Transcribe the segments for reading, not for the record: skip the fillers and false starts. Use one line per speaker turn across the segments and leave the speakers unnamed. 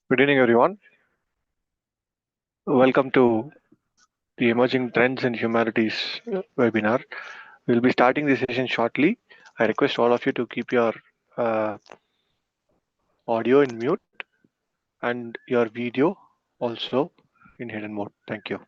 Good evening, everyone. Welcome to the Emerging Trends in Humanities webinar. We'll be starting this session shortly. I request all of you to keep your uh, audio in mute and your video also in hidden mode. Thank you.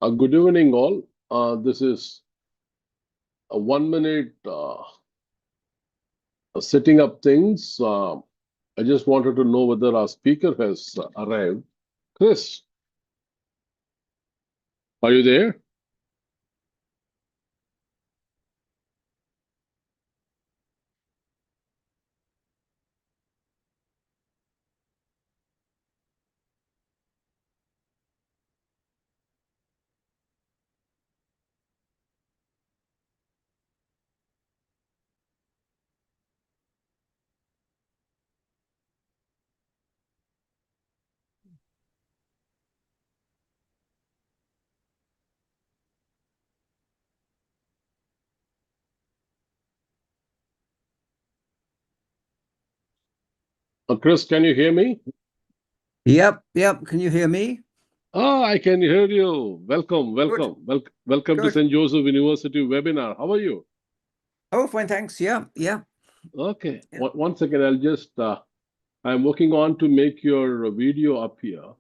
Good evening, all. This is a 1 minute setting up things. I just wanted to know whether our speaker has arrived. Chris, are you there? Chris, can you hear me?
Yep. Can you hear me?
I can hear you. Welcome,
Good,
welcome to
good.
St. Joseph University webinar. How are you?
Oh, fine, thanks. Yeah.
Okay,
Yeah.
one second. I'll just, I'm working on to make your video up here.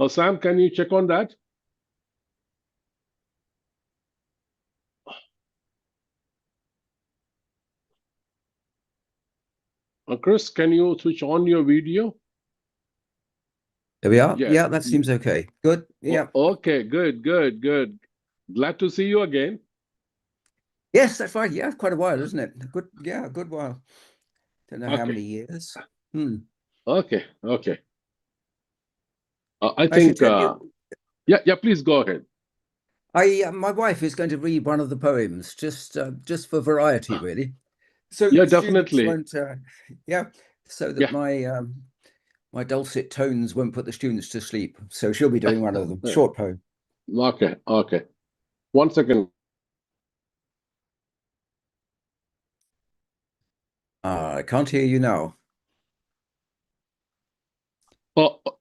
Sam, can you check on that? Chris, can you switch on your video?
There we are.
Yes.
Yeah, that seems okay. Good. Yeah.
Okay, good. Glad to see you again.
Yes, that's right. Yeah, quite a while, isn't it? Good. Yeah, a good while. Don't know how
Okay,
many years.
okay. I
I should
think,
tell you,
yeah, please go ahead.
my wife is going to read one of the poems, just for variety, really. So
Yeah,
that students
definitely.
won't, yeah, so that
Yeah.
my dulcet tones won't put the students to sleep. So she'll be doing one of them, short poem.
Okay. 1 second.
I can't hear you now.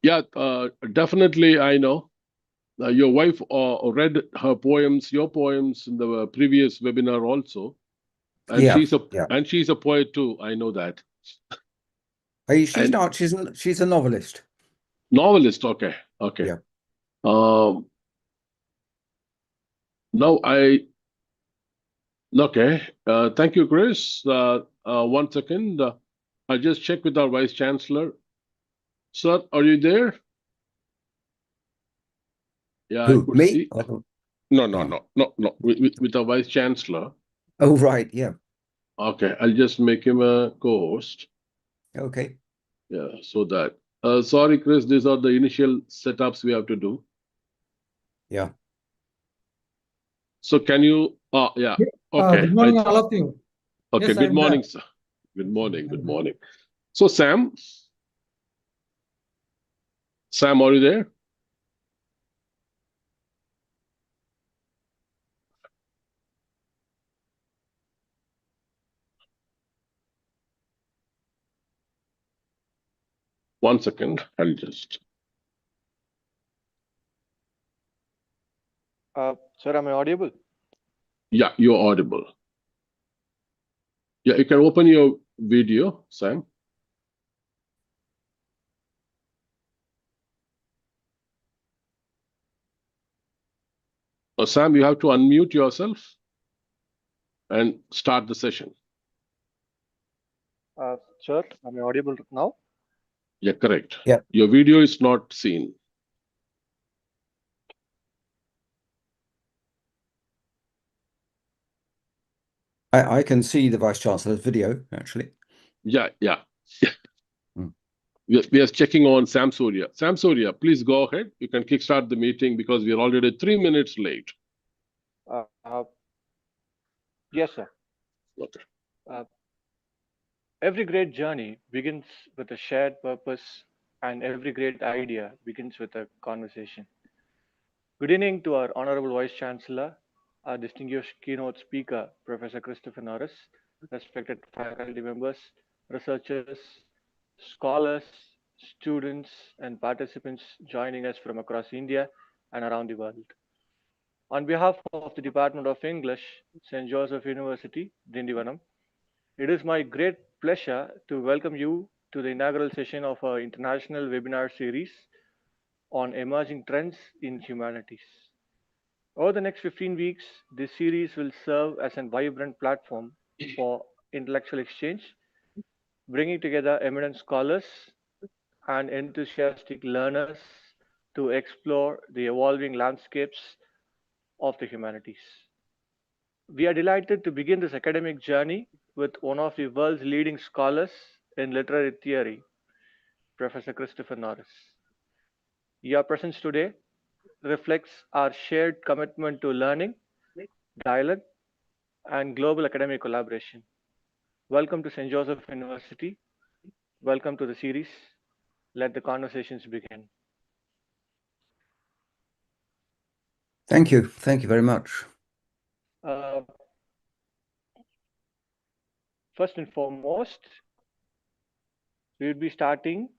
Yeah, definitely. I know. Your wife read her poems, your poems in the previous webinar also, and
Yeah.
she's a poet too. I know that.
She's
And
not. She's a novelist.
novelist. Okay.
Yeah.
Um, now I Okay. Thank you, Chris. 1 second. I'll just check with our Vice Chancellor. Sir, are you there? Yeah, I
Who?
could
Me?
see.
Oh,
No.
no.
With our Vice Chancellor.
Oh, right. Yeah.
Okay, I'll just make him a co-host.
Okay.
Yeah, so that. Sorry, Chris, these are the initial setups we have to do.
Yeah.
So can you? Yeah. Okay.
Good morning, all of you.
Okay.
Yes,
Good
I'm there.
morning, sir. Good morning. So Sam, are you there? One second. I'll just.
Sir, am I audible?
Yeah, you're audible. Yeah, you can open your video, Sam. Sam, you have to unmute yourself and start the session.
Sir, am I audible now?
Yeah, correct.
Yeah.
Your video is not seen.
I can see the Vice Chancellor's video, actually.
Yeah.
Hmm.
We are checking on Sam Surya. Sam Surya, please go ahead. You can kickstart the meeting because we are already 3 minutes late.
Yes, sir.
Okay.
Every great journey begins with a shared purpose, and every great idea begins with a conversation. Good evening to our Honorable Vice Chancellor, our distinguished keynote speaker, Professor Christopher Norris, respected faculty members, researchers, scholars, students, and participants joining us from across India and around the world. On behalf of the Department of English, St. Joseph University, Dindivanam, it is my great pleasure to welcome you to the inaugural session of our international webinar series on emerging trends in humanities. Over the next 15 weeks, this series will serve as a vibrant platform for intellectual exchange, bringing together eminent scholars and enthusiastic learners to explore the evolving landscapes of the humanities. We are delighted to begin this academic journey with one of the world's leading scholars in literary theory, Professor Christopher Norris. Your presence today reflects our shared commitment to learning, dialogue, and global academic collaboration. Welcome to St. Joseph University. Welcome to the series. Let the conversations begin.
Thank you. Thank you very much.
Uh, First and foremost, we will be starting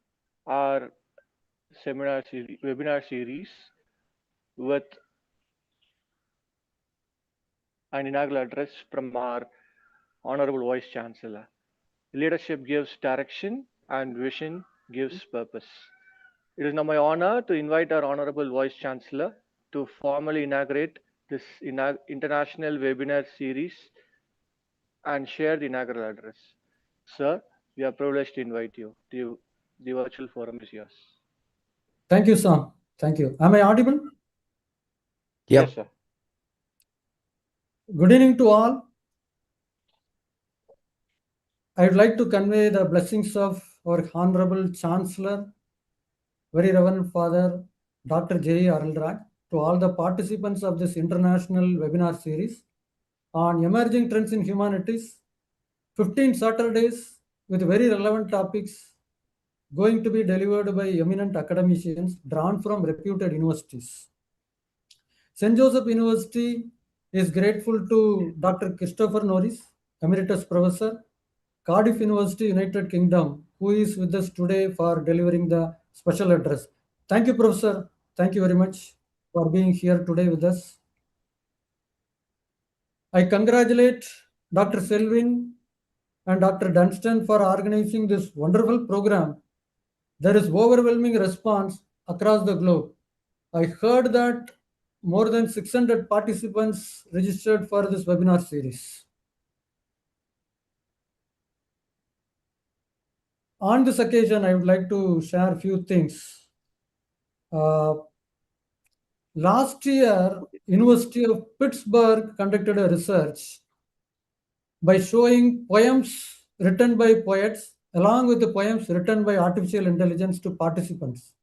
our webinar series with an inaugural address from our Honorable Vice Chancellor. Leadership gives direction and vision gives purpose. It is now my honor to invite our Honorable Vice Chancellor to formally inaugurate this international webinar series and share the inaugural address. Sir, we are privileged to invite you. The virtual forum is yours.
Thank you, Sam. Thank you. Am I audible?
Yep.
Yes, sir.
Good evening to all. I would like to convey the blessings of our Honorable Chancellor, Very Reverend Father Dr. J. Arulraj, to all the participants of this international webinar series on emerging trends in humanities, 15 Saturdays with very relevant topics going to be delivered by eminent academicians drawn from reputed universities. St. Joseph University is grateful to Dr. Christopher Norris, Emeritus Professor, Cardiff University, United Kingdom, who is with us today for delivering the special address. Thank you, Professor. Thank you very much for being here today with us. I congratulate Dr. Selvin and Dr. Dunstan for organizing this wonderful program. There is overwhelming response across the globe. I heard that more than 600 participants registered for this webinar series. On this occasion, I would like to share a few things. Last year, University of Pittsburgh conducted a research by showing poems written by poets along with the poems written by artificial intelligence to participants.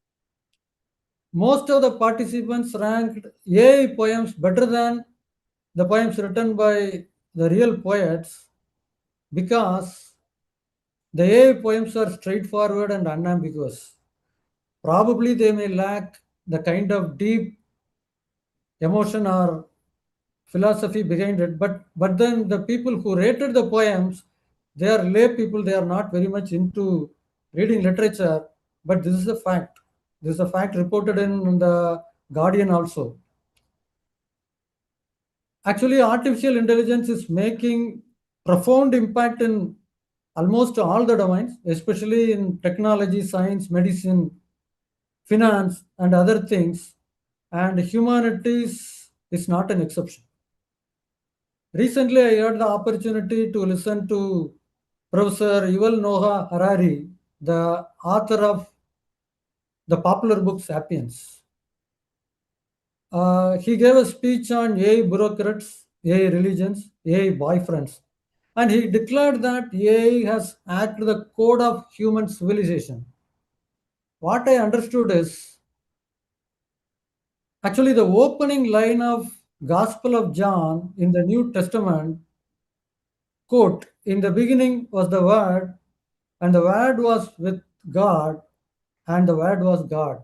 Most of the participants ranked AI poems better than the poems written by the real poets because the AI poems are straightforward and unambiguous. Probably they may lack the kind of deep emotion or philosophy behind it, but then the people who rated the poems, they are lay people, they are not very much into reading literature, but this is a fact. This is a fact reported in the Guardian also. Actually, artificial intelligence is making profound impact in almost all the domains, especially in technology, science, medicine, finance, and other things. And humanities is not an exception. Recently, I had the opportunity to listen to Professor Yuval Noah Harari, the author of the popular book Sapiens. He gave a speech on AI bureaucrats, AI religions, AI boyfriends, and he declared that AI has hacked the code of human civilization. What I understood is actually the opening line of Gospel of John in the New Testament, quote, in the beginning was the Word, and the Word was with God, and the Word was God.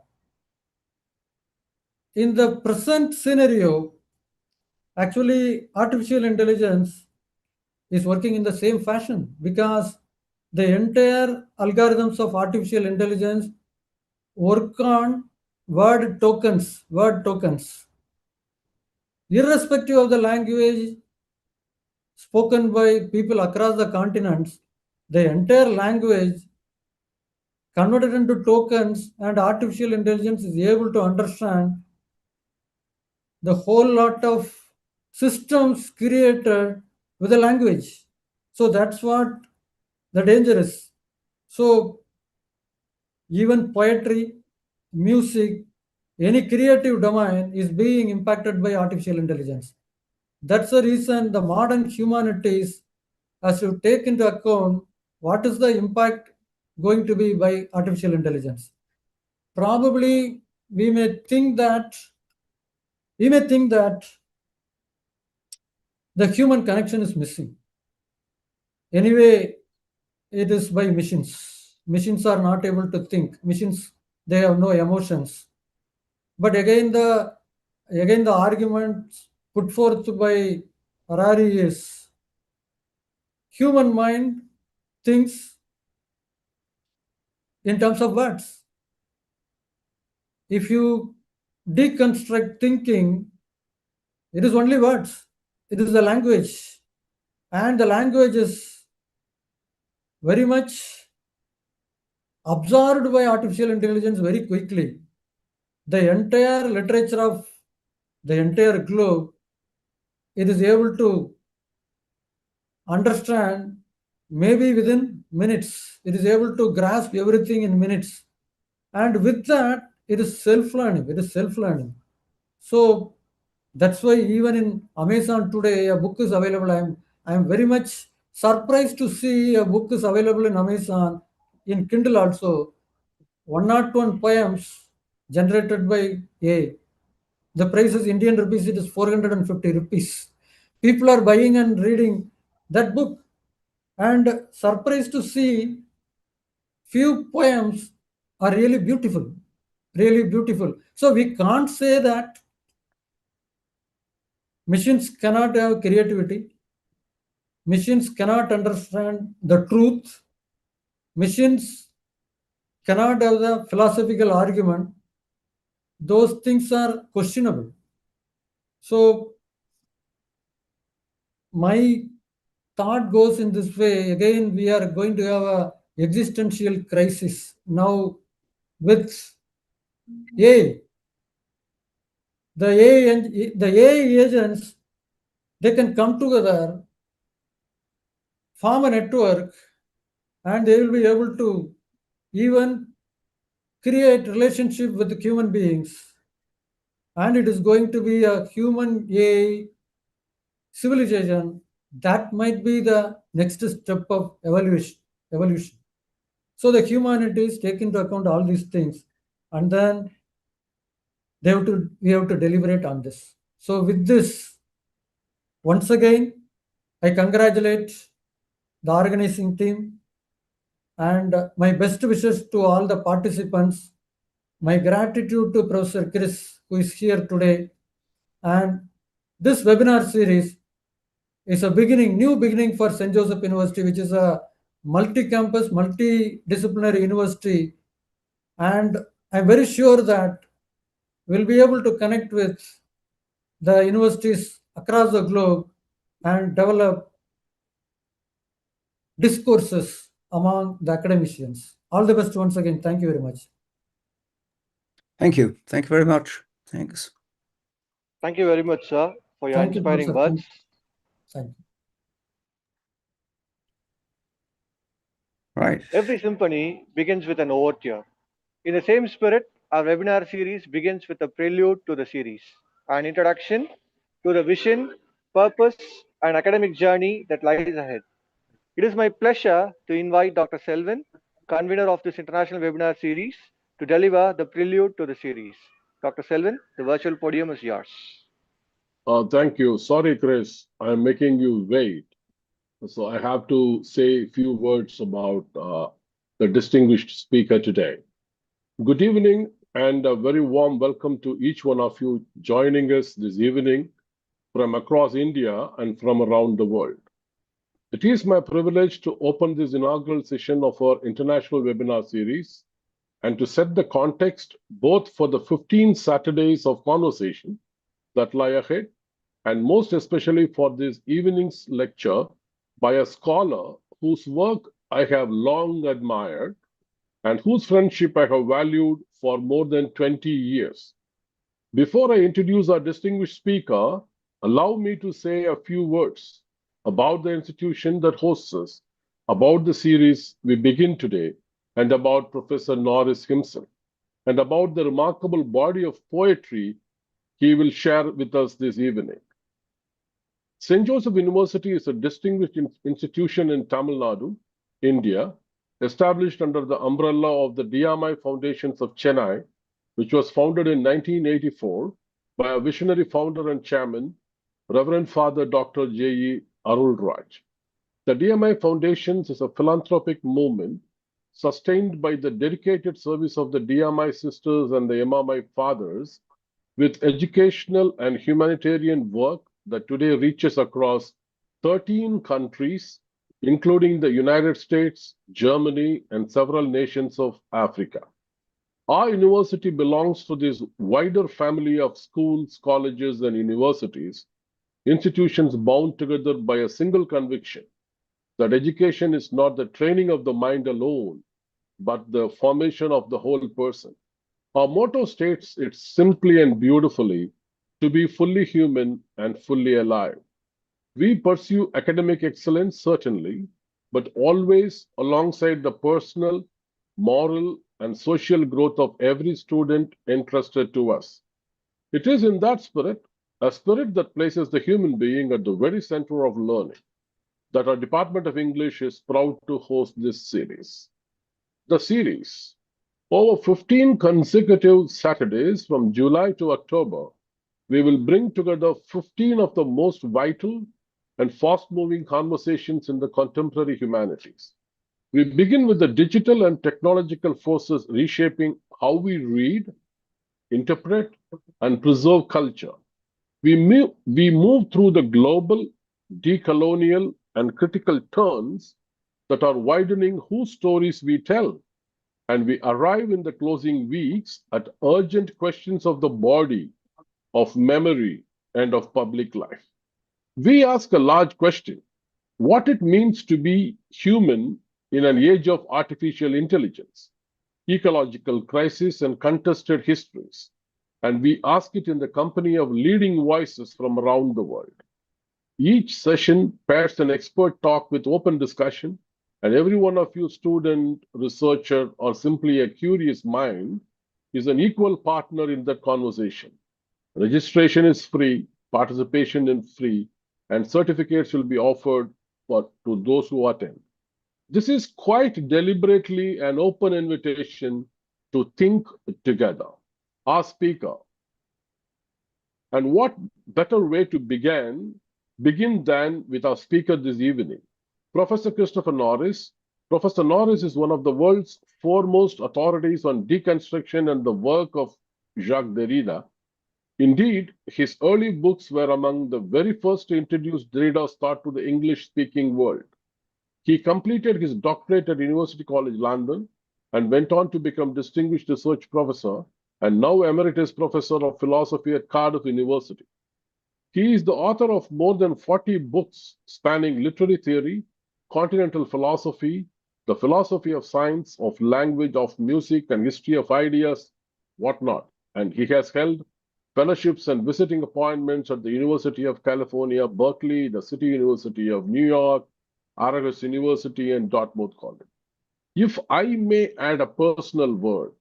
In the present scenario, actually artificial intelligence is working in the same fashion because the entire algorithms of artificial intelligence work on word tokens. Irrespective of the language spoken by people across the continents, the entire language converted into tokens and artificial intelligence is able to understand the whole lot of systems created with a language. So that's what the danger is. So even poetry, music, any creative domain is being impacted by artificial intelligence. That's the reason the modern humanities has to take into account what is the impact going to be by artificial intelligence. Probably we may think that the human connection is missing. Anyway, it is by machines. Machines are not able to think. Machines, they have no emotions. But again, the argument put forth by Harari is human mind thinks in terms of words. If you deconstruct thinking, it is only words. It is the language. And the language is very much absorbed by artificial intelligence very quickly. The entire literature of the entire globe, it is able to understand maybe within minutes. It is able to grasp everything in minutes. And with that, it is self-learning. It is self-learning. So that's why even in Amazon today, a book is available. I'm very much surprised to see a book is available in Amazon, in Kindle also. 101 poems generated by AI. The price is Indian rupees, it is 450 rupees. People are buying and reading that book. And surprised to see few poems are really beautiful. Really beautiful. So we can't say that machines cannot have creativity. Machines cannot understand the truth. Machines cannot have the philosophical argument. Those things are questionable. So my thought goes in this way. Again, we are going to have a existential crisis now with AI. The AI agents, they can come together, form a network, and they will be able to even create relationship with the human beings. And it is going to be a human AI civilization. That might be the next step of evolution. So the humanities take into account all these things, and then we have to deliberate on this. So with this, once again, I congratulate the organizing team and my best wishes to all the participants. My gratitude to Professor Chris, who is here today. And this webinar series is a new beginning for St. Joseph University, which is a multi-campus, multidisciplinary university. And I'm very sure that we'll be able to connect with the universities across the globe and develop discourses among the academicians. All the best once again. Thank you very much.
Thank you. Thank you very much. Thanks.
Thank you very much, sir, for your
Thank you,
inspiring
Professor.
words.
Thank you.
Right.
Every symphony begins with an overture. In the same spirit, our webinar series begins with a prelude to the series, an introduction to the vision, purpose, and academic journey that lies ahead. It is my pleasure to invite Dr. Selvan, convener of this international webinar series, to deliver the prelude to the series. Dr. Selvan, the virtual podium is yours.
Thank you. Sorry, Chris, I'm making you wait. So I have to say a few words about the distinguished speaker today. Good evening and a very warm welcome to each one of you joining us this evening from across India and from around the world. It is my privilege to open this inaugural session of our international webinar series and to set the context both for the 15 Saturdays of conversation that lie ahead and most especially for this evening's lecture by a scholar whose work I have long admired and whose friendship I have valued for more than 20 years. Before I introduce our distinguished speaker, allow me to say a few words about the institution that hosts us, about the series we begin today, and about Professor Norris himself, and about the remarkable body of poetry he will share with us this evening. St. Joseph University is a distinguished institution in Tamil Nadu, India, established under the umbrella of the DMI Foundations of Chennai, which was founded in 1984 by a visionary founder and chairman, Reverend Father Dr. J.E. Arulraj. The DMI Foundations is a philanthropic movement sustained by the dedicated service of the DMI sisters and the MMI fathers, with educational and humanitarian work that today reaches across 13 countries, including the United States, Germany, and several nations of Africa. Our university belongs to this wider family of schools, colleges, and universities, institutions bound together by a single conviction that education is not the training of the mind alone, but the formation of the whole person. Our motto states it simply and beautifully, to be fully human and fully alive. We pursue academic excellence, certainly, but always alongside the personal, moral, and social growth of every student entrusted to us. It is in that spirit, a spirit that places the human being at the very center of learning, that our Department of English is proud to host this series. The series, over 15 consecutive Saturdays from July to October, we will bring together 15 of the most vital and fast-moving conversations in the contemporary humanities. We begin with the digital and technological forces reshaping how we read, interpret, and preserve culture. We move through the global, decolonial, and critical turns that are widening whose stories we tell. And we arrive in the closing weeks at urgent questions of the body, of memory, and of public life. We ask a large question: what it means to be human in an age of artificial intelligence, ecological crisis, and contested histories. And we ask it in the company of leading voices from around the world. Each session pairs an expert talk with open discussion, and every one of you, student, researcher, or simply a curious mind, is an equal partner in that conversation. Registration is free, participation is free, and certificates will be offered to those who attend. This is quite deliberately an open invitation to think together. Our speaker. And what better way to begin than with our speaker this evening, Professor Christopher Norris. Professor Norris is one of the world's foremost authorities on deconstruction and the work of Jacques Derrida. Indeed, his early books were among the very first to introduce Derrida's thought to the English-speaking world. He completed his doctorate at University College London and went on to become Distinguished Research Professor and now Emeritus Professor of Philosophy at Cardiff University. He is the author of more than 40 books spanning literary theory, continental philosophy, the philosophy of science, of language, of music, and history of ideas, whatnot. And he has held fellowships and visiting appointments at the University of California, Berkeley, the City University of New York, Aarhus University, and Dartmouth College. If I may add a personal word,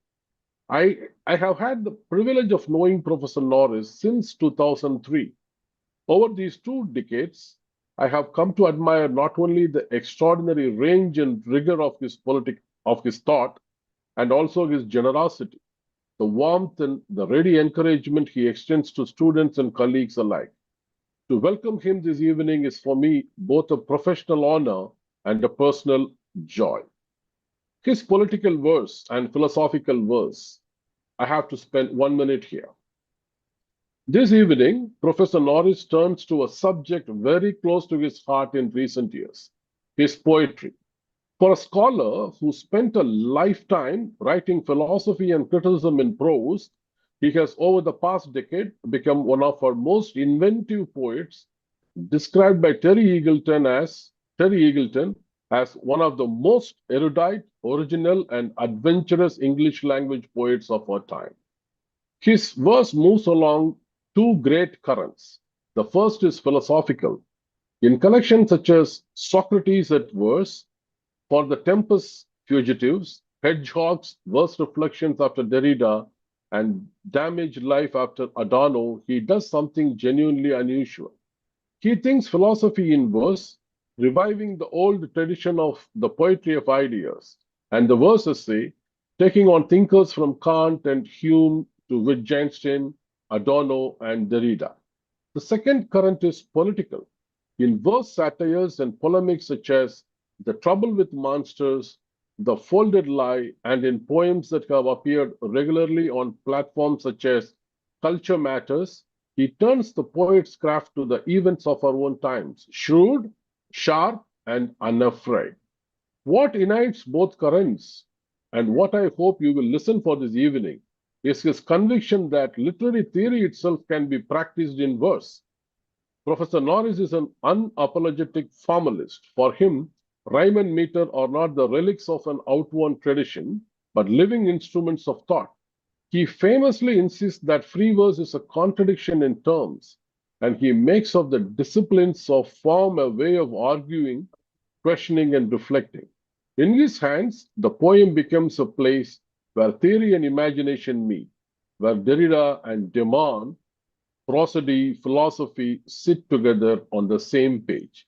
I have had the privilege of knowing Professor Norris since 2003. Over these 2 decades, I have come to admire not only the extraordinary range and rigor of his thought, and also his generosity, the warmth and the ready encouragement he extends to students and colleagues alike. To welcome him this evening is for me both a professional honor and a personal joy. His political verse and philosophical verse, I have to spend 1 minute here. This evening, Professor Norris turns to a subject very close to his heart in recent years, his poetry. For a scholar who spent a lifetime writing philosophy and criticism in prose, he has over the past decade become one of our most inventive poets, described by Terry Eagleton as one of the most erudite, original, and adventurous English language poets of our time. His verse moves along two great currents. The first is philosophical. In collections such as Socrates at Verse, For the Tempest Fugitives, Hedgehog's Verse Reflections after Derrida, and Damaged Life after Adorno, he does something genuinely unusual. He thinks philosophy in verse, reviving the old tradition of the poetry of ideas, and the verse essay, taking on thinkers from Kant and Hume to Wittgenstein, Adorno, and Derrida. The second current is political. In verse satires and polemics such as The Trouble with Monsters, The Folded Lie, and in poems that have appeared regularly on platforms such as Culture Matters, he turns the poet's craft to the events of our own times, shrewd, sharp, and unafraid. What unites both currents, and what I hope you will listen for this evening, is his conviction that literary theory itself can be practiced in verse. Professor Norris is an unapologetic formalist. For him, rhyme and meter are not the relics of an outworn tradition, but living instruments of thought. He famously insists that free verse is a contradiction in terms, and he makes of the disciplines of form a way of arguing, questioning, and reflecting. In his hands, the poem becomes a place where theory and imagination meet, where Derrida and Demon, prosody, philosophy sit together on the same page.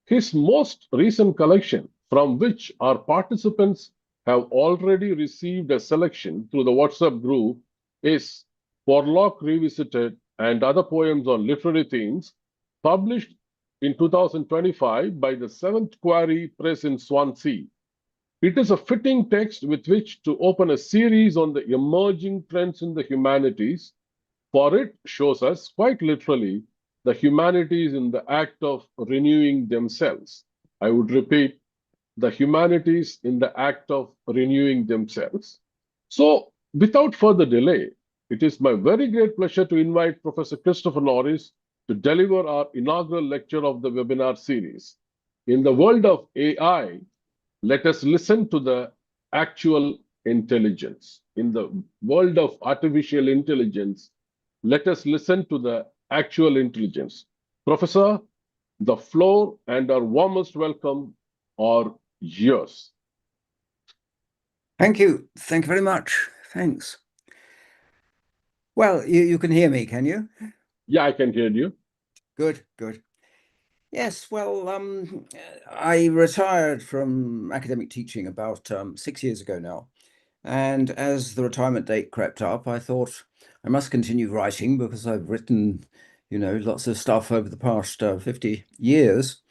His most recent collection, from which our participants have already received a selection through the WhatsApp group, is Porlock Revisited and Other Poems on Literary Themes, published in 2025 by the Seventh Quarry Press in Swansea. It is a fitting text with which to open a series on the emerging trends in the humanities, for it shows us, quite literally, the humanities in the act of renewing themselves. I would repeat, the humanities in the act of renewing themselves. So, without further delay, it is my very great pleasure to invite Professor Christopher Norris to deliver our inaugural lecture of the webinar series. In the world of AI, let us listen to the actual intelligence. In the world of artificial intelligence, let us listen to the actual intelligence. Professor, the floor and our warmest welcome are yours.
Thank you. Thank you very much. Thanks. Well, you can hear me, can you?
Yeah, I can hear you.
Good, good. Yes, well, I retired from academic teaching about 6 years ago now. And as the retirement date crept up, I thought I must continue writing because I've written, lots of stuff over the past 50 years.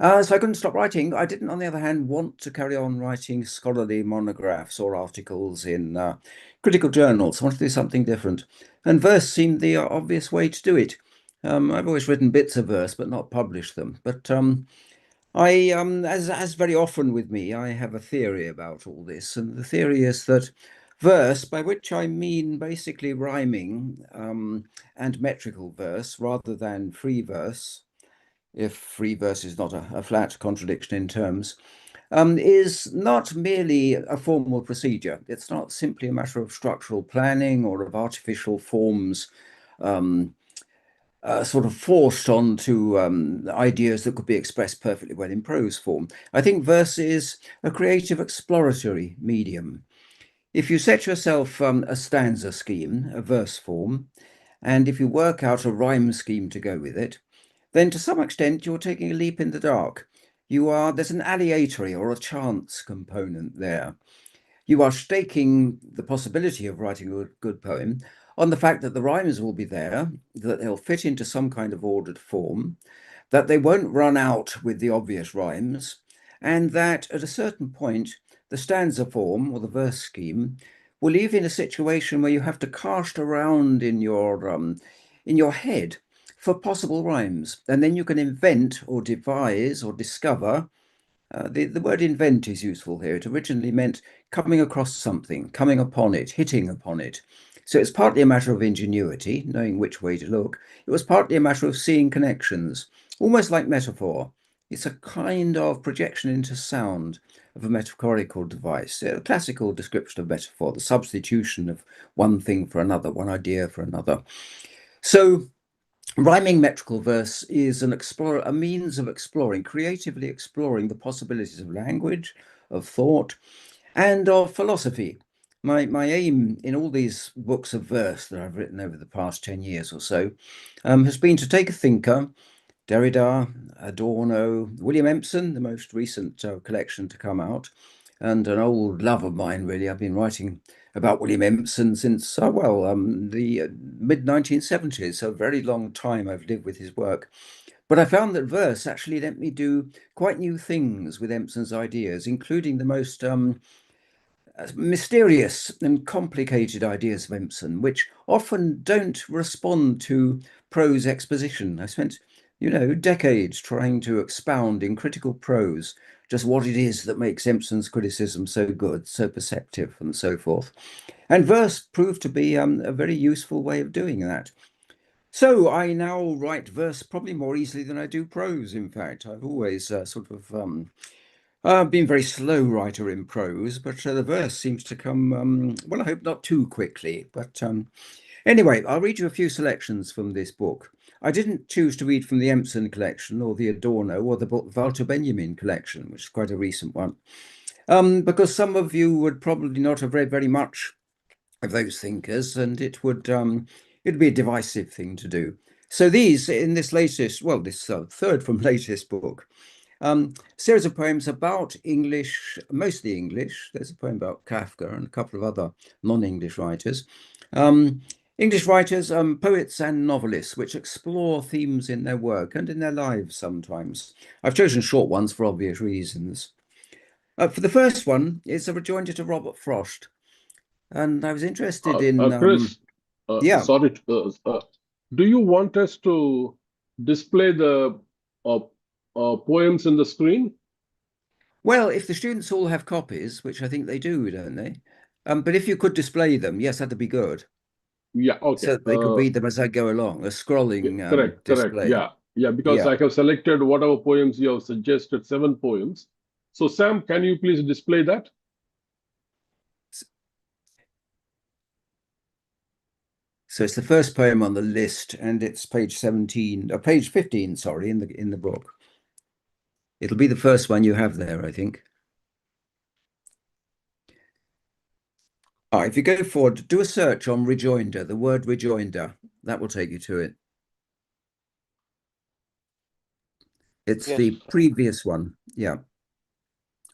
So I couldn't stop writing. I didn't, on the other hand, want to carry on writing scholarly monographs or articles in critical journals. I wanted to do something different. And verse seemed the obvious way to do it. I've always written bits of verse, but not published them. But as very often with me, I have a theory about all this. And the theory is that verse, by which I mean basically rhyming and metrical verse rather than free verse, if free verse is not a flat contradiction in terms, is not merely a formal procedure. It's not simply a matter of structural planning or of artificial forms sort of forced onto ideas that could be expressed perfectly well in prose form. I think verse is a creative exploratory medium. If you set yourself a stanza scheme, a verse form, and if you work out a rhyme scheme to go with it, then to some extent you're taking a leap in the dark. There's an aleatory or a chance component there. You are staking the possibility of writing a good poem on the fact that the rhymes will be there, that they'll fit into some kind of ordered form, that they won't run out with the obvious rhymes, and that at a certain point, the stanza form or the verse scheme will leave you in a situation where you have to cast around in your head for possible rhymes, and then you can invent or devise or discover. The word invent is useful here. It originally meant coming across something, coming upon it, hitting upon it. So it's partly a matter of ingenuity, knowing which way to look. It was partly a matter of seeing connections, almost like metaphor. It's a kind of projection into sound of a metaphorical device, a classical description of metaphor, the substitution of one thing for another, one idea for another. So rhyming metrical verse is a means of creatively exploring the possibilities of language, of thought, and of philosophy. My aim in all these books of verse that I've written over the past 10 years or so has been to take a thinker, Derrida, Adorno, William Empson, the most recent collection to come out, and an old love of mine, really. I've been writing about William Empson since, the mid-1970s, so a very long time I've lived with his work. But I found that verse actually let me do quite new things with Empson's ideas, including the most mysterious and complicated ideas of Empson, which often don't respond to prose exposition. I spent, decades trying to expound in critical prose just what it is that makes Empson's criticism so good, so perceptive, and so forth. And verse proved to be a very useful way of doing that. So I now write verse probably more easily than I do prose, in fact. I've always I've been a very slow writer in prose, but the verse seems to come, well, I hope not too quickly. But anyway, I'll read you a few selections from this book. I didn't choose to read from the Empson collection or the Adorno or the Walter Benjamin collection, which is quite a recent one, because some of you would probably not have read very much of those thinkers, and it'd be a divisive thing to do. So these, in this latest, well, this third from latest book, series of poems about English, mostly English. There's a poem about Kafka and a couple of other non-English writers. English writers, poets and novelists, which explore themes in their work and in their lives sometimes. I've chosen short ones for obvious reasons. For the first one, it's a rejoinder to Robert Frost. And I was interested in...
Chris,
yeah.
sorry. Do you want us to display the poems in the screen?
Well, if the students all have copies, which I think they do, don't they? But if you could display them, yes, that'd be good.
Yeah, okay.
So they could read them as I go along, a scrolling
Correct.
display.
Yeah, because
Yeah.
I have selected whatever poems you have suggested, 7 poems. So Sam, can you please display that?
So it's the first poem on the list, and it's page 17, or page 15, sorry, in the book. It'll be the first one you have there, I think. If you go forward, do a search on rejoinder, the word rejoinder. That will take you to it. It's
Yes.
the previous one. Yeah.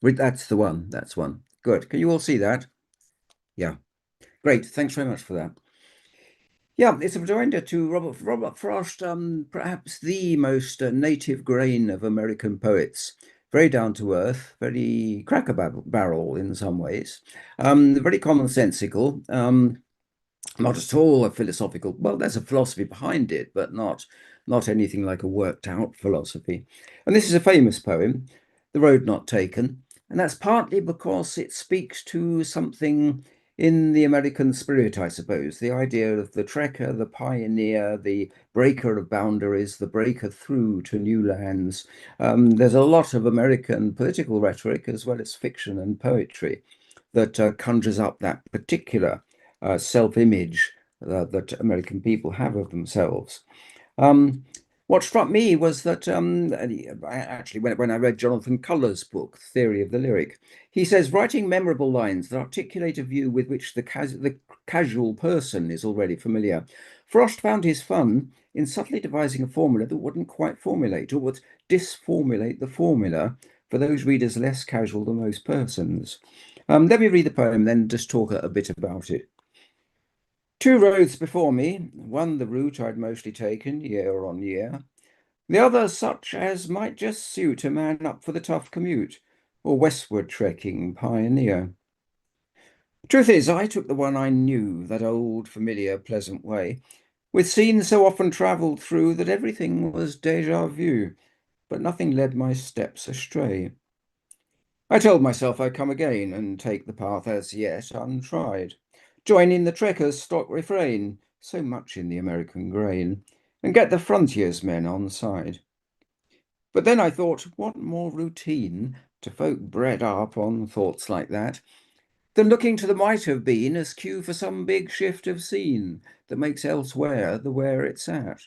That's the one. That's one. Good. Can you all see that? Yeah. Great. Thanks very much for that. Yeah, it's a rejoinder to Robert Frost, perhaps the most native grain of American poets. Very down to earth, very cracker barrel in some ways, very commonsensical, not at all a philosophical. Well, there's a philosophy behind it, but not anything like a worked out philosophy. And this is a famous poem, The Road Not Taken, and that's partly because it speaks to something in the American spirit, I suppose, the idea of the trekker, the pioneer, the breaker of boundaries, the breaker through to new lands. There's a lot of American political rhetoric as well as fiction and poetry that conjures up that particular self-image that American people have of themselves. What struck me was that actually, when I read Jonathan Culler's book, Theory of the Lyric, he says, writing memorable lines that articulate a view with which the casual person is already familiar. Frost found his fun in subtly devising a formula that wouldn't quite formulate or would disformulate the formula for those readers less casual than most persons. Let me read the poem, then just talk a bit about it. 2 roads before me, one the route I'd mostly taken year on year, the other such as might just suit a man up for the tough commute, or westward trekking pioneer. Truth is, I took the one I knew, that old, familiar, pleasant way, with scenes so often travelled through that everything was déjà vu, but nothing led my steps astray. I told myself I'd come again and take the path as yet untried, join in the trekkers' stock refrain, so much in the American grain, and get the frontiersmen on side. But then I thought, what more routine to folk bred up on thoughts like that than looking to the might have been as cue for some big shift of scene that makes elsewhere the where it's at.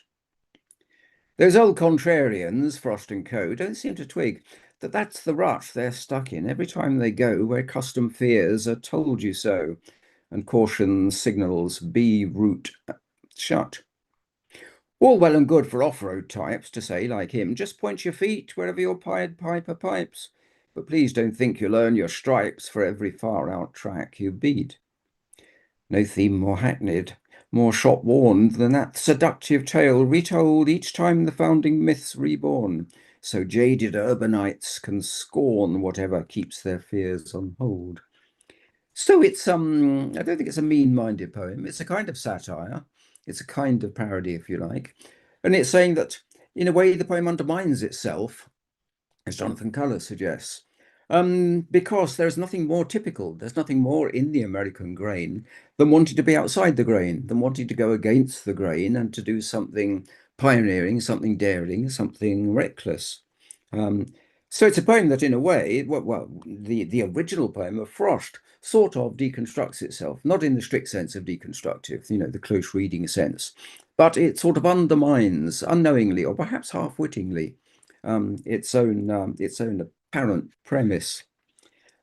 Those old contrarians, Frost and Co., don't seem to twig that that's the rut they're stuck in every time they go where custom fears are told you so, and caution signals be route shut. All well and good for off-road types to say, like him, just point your feet wherever your Pied Piper pipes, but please don't think you'll earn your stripes for every far-out track you beat. No theme more hackneyed, more shop-worn than that seductive tale retold each time the founding myth's reborn, so jaded urbanites can scorn whatever keeps their fears on hold. So it's, I don't think it's a mean-minded poem. It's a kind of satire. It's a kind of parody, if you like. And it's saying that, in a way, the poem undermines itself, as Jonathan Culler suggests, because there's nothing more typical. There's nothing more in the American grain than wanting to be outside the grain, than wanting to go against the grain and to do something pioneering, something daring, something reckless. So it's a poem that, in a way, well, the original poem of Frost sort of deconstructs itself, not in the strict sense of deconstructive, the close reading sense, but it sort of undermines, unknowingly or perhaps half-wittingly, its own apparent premise.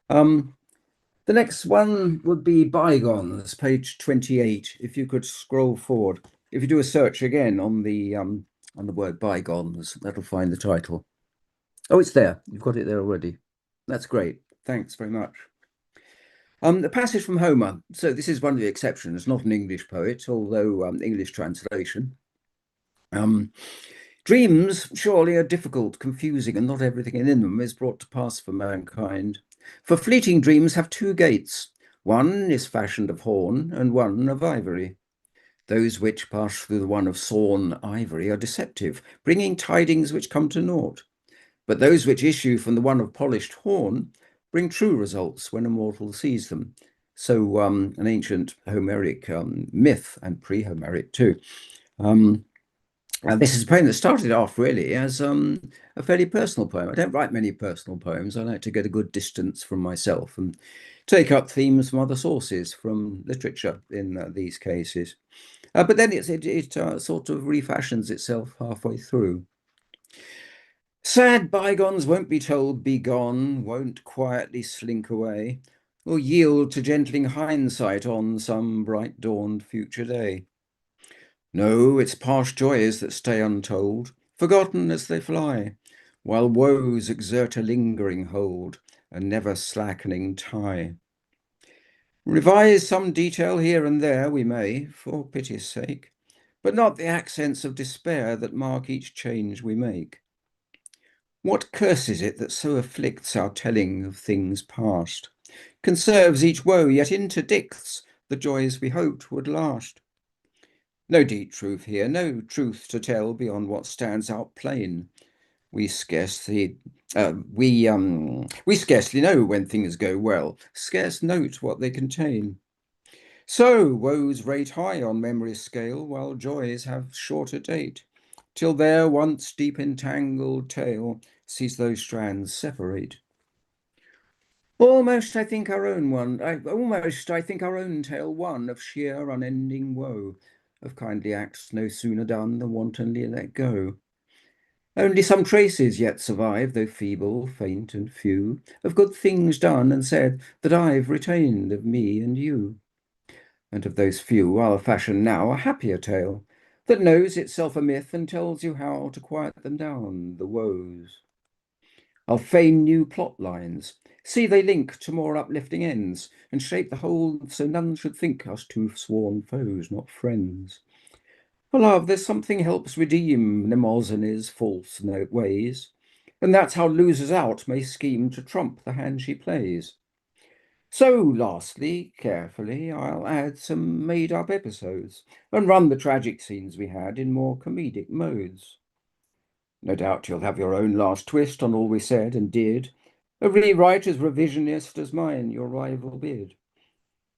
The next one would be Bygones, page 28. If you could scroll forward, if you do a search again on the word Bygones, that'll find the title. Oh, it's there. You've got it there already. That's great. Thanks very much. The passage from Homer. So this is one of the exceptions, not an English poet, although English translation. Dreams surely are difficult, confusing, and not everything in them is brought to pass for mankind. For fleeting dreams have two gates. One is fashioned of horn, and one of ivory. Those which pass through the one of sawn ivory are deceptive, bringing tidings which come to naught. But those which issue from the one of polished horn bring true results when a mortal sees them. So an ancient Homeric myth, and pre-Homeric too. This is a poem that started off really as a fairly personal poem. I don't write many personal poems. I like to get a good distance from myself and take up themes from other sources, from literature in these cases. But then it sort of refashions itself halfway through. Sad bygones won't be told be gone, won't quietly slink away, or yield to gentling hindsight on some bright-dawned future day. No, it's past joys that stay untold, forgotten as they fly, while woes exert a lingering hold, a never-slackening tie. Revise some detail here and there we may, for pity's sake, but not the accents of despair that mark each change we make. What curse is it that so afflicts our telling of things past, conserves each woe, yet interdicts the joys we hoped would last? No deep truth here, no truth to tell beyond what stands out plain. We scarcely know when things go well, scarce note what they contain. So woes rate high on memory's scale, while joys have shorter date, till their once deep entangled tale sees those strands separate. Almost I think our own tale one of sheer unending woe, of kindly acts no sooner done than wantonly let go. Only some traces yet survive, though feeble, faint, and few, of good things done and said that I've retained of me and you. And of those few I'll fashion now a happier tale, that knows itself a myth and tells you how to quiet them down, the woes. I'll feign new plot lines, see they link to more uplifting ends, and shape the whole so none should think us two sworn foes, not friends. For love, there's something helps redeem Mnemosyne's false ways, and that's how losers out may scheme to trump the hand she plays. So, lastly, carefully, I'll add some made-up episodes and run the tragic scenes we had in more comedic modes. No doubt you'll have your own last twist on all we said and did, a rewrite as revisionist as mine your rival bid.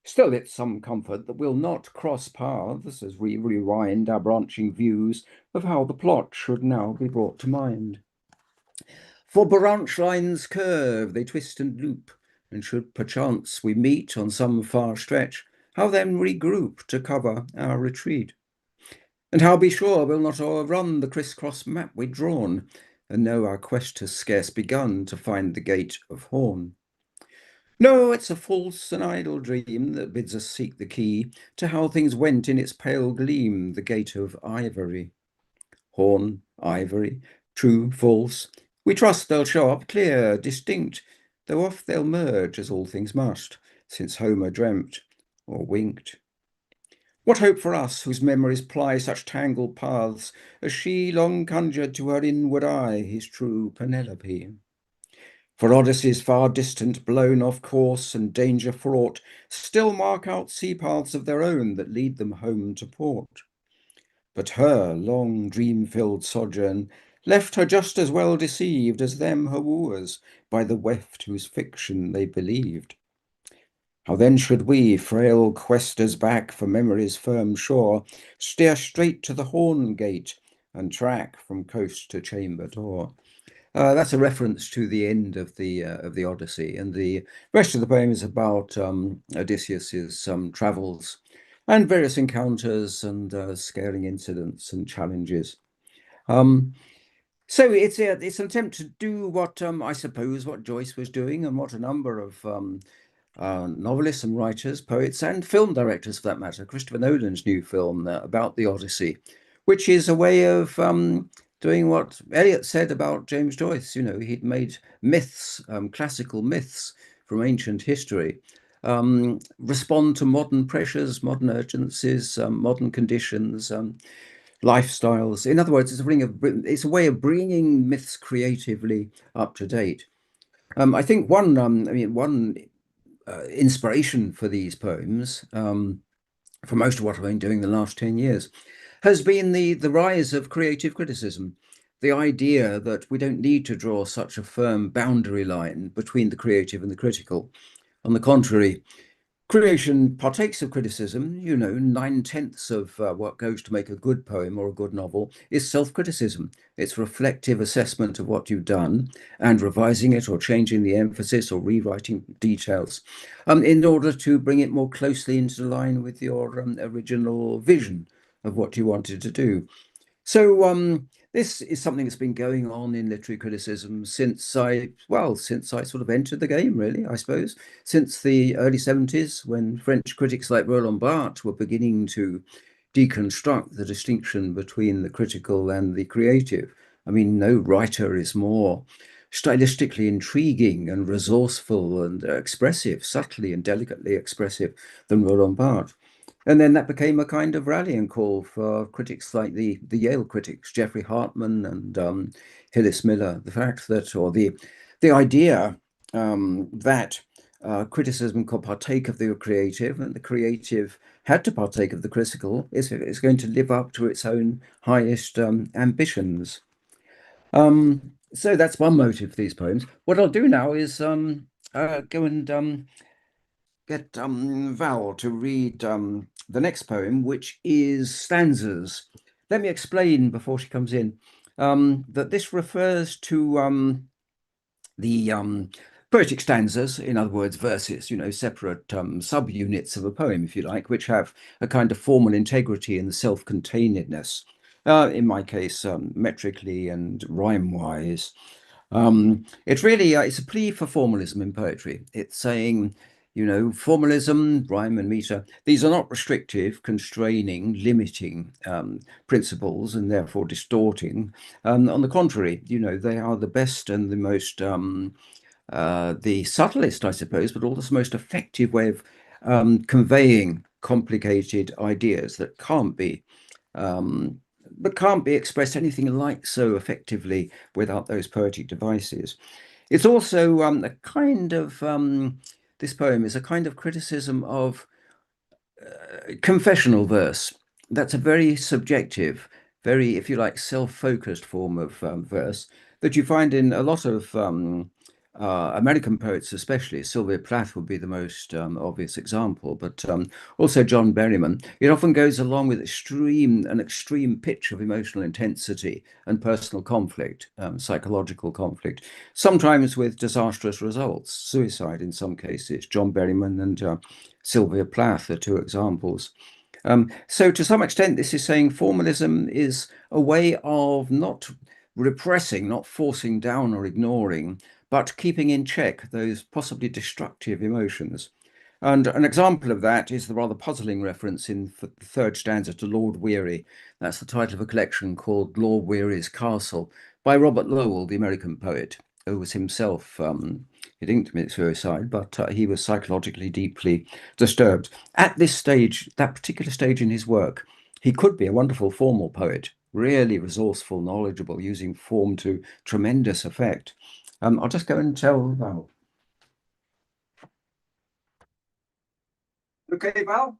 Still, it's some comfort that we'll not cross paths as we rewind our branching views of how the plot should now be brought to mind. For branch lines curve, they twist and loop, and should perchance we meet on some far stretch, how then regroup to cover our retreat? And how be sure we'll not o'errun the criss-cross map we'd drawn, and know our quest has scarce begun to find the gate of Horn? No, it's a false and idle dream that bids us seek the key to how things went in its pale gleam, the gate of ivory. Horn, ivory, true, false, we trust they'll show up clear, distinct, though oft they'll merge, as all things must, since Homer dreamt or winked. What hope for us, whose memories ply such tangled paths, as she long conjured to her inward eye his true Penelope? For Odysseys far distant, blown off course and danger fraught, still mark out sea paths of their own that lead them home to port. But her long dream-filled sojourn left her just as well deceived as them her wooers by the weft whose fiction they believed. How then should we, frail questers back for memory's firm shore, steer straight to the Horn Gate and track from coast to chamber door? That's a reference to the end of the Odyssey, and the rest of the poem is about Odysseus's travels and various encounters and scaring incidents and challenges. So it's an attempt to do what I suppose what Joyce was doing, and what a number of novelists and writers, poets, and film directors, for that matter, Christopher Nolan's new film about the Odyssey, which is a way of doing what Eliot said about James Joyce. You know, he'd made myths, classical myths from ancient history, respond to modern pressures, modern urgencies, modern conditions, lifestyles. In other words, it's a way of bringing myths creatively up to date. I think one inspiration for these poems, for most of what I've been doing the last 10 years, has been the rise of creative criticism. The idea that we don't need to draw such a firm boundary line between the creative and the critical. On the contrary, creation partakes of criticism. You know, 9/10 of what goes to make a good poem or a good novel is self-criticism. It's reflective assessment of what you've done and revising it or changing the emphasis or rewriting details in order to bring it more closely into line with your original vision of what you wanted to do. So this is something that's been going on in literary criticism since I sort of entered the game, really, I suppose, since the early 70s, when French critics like Roland Barthes were beginning to deconstruct the distinction between the critical and the creative. I mean, no writer is more stylistically intriguing and resourceful and expressive, subtly and delicately expressive, than Roland Barthes. And then that became a kind of rallying call for critics like the Yale critics, Jeffrey Hartman and Hillis Miller. The fact that, or the idea that criticism could partake of the creative, and the creative had to partake of the critical, is going to live up to its own highest ambitions. So that's one motive for these poems. What I'll do now is go and get Val to read the next poem, which is stanzas. Let me explain before she comes in that this refers to the poetic stanzas, in other words, verses, you know, separate subunits of a poem, if you like, which have a kind of formal integrity and self-containedness. In my case, metrically and rhyme-wise. It's really it's a plea for formalism in poetry. It's saying, you know, formalism, rhyme and meter, these are not restrictive, constraining, limiting principles, and therefore distorting. On the contrary, you know, they are the best and the most the subtlest, I suppose, but also the most effective way of conveying complicated ideas that can't be expressed anything like so effectively without those poetic devices. It's also a kind of this poem is a kind of criticism of confessional verse. That's a very subjective, very, if you like, self-focused form of verse that you find in a lot of American poets especially. Sylvia Plath would be the most obvious example, but also John Berryman. It often goes along with an extreme pitch of emotional intensity and personal conflict, psychological conflict, sometimes with disastrous results, suicide in some cases. John Berryman and Sylvia Plath are two examples. So to some extent, this is saying formalism is a way of not repressing, not forcing down or ignoring, but keeping in check those possibly destructive emotions. And an example of that is the rather puzzling reference in the third stanza to Lord Weary. That's the title of a collection called Lord Weary's Castle by Robert Lowell, the American poet, who was himself, he didn't commit suicide, but he was psychologically deeply disturbed. At this stage, that particular stage in his work, he could be a wonderful formal poet, really resourceful, knowledgeable, using form to tremendous effect. I'll just go and tell Val. Okay, Val?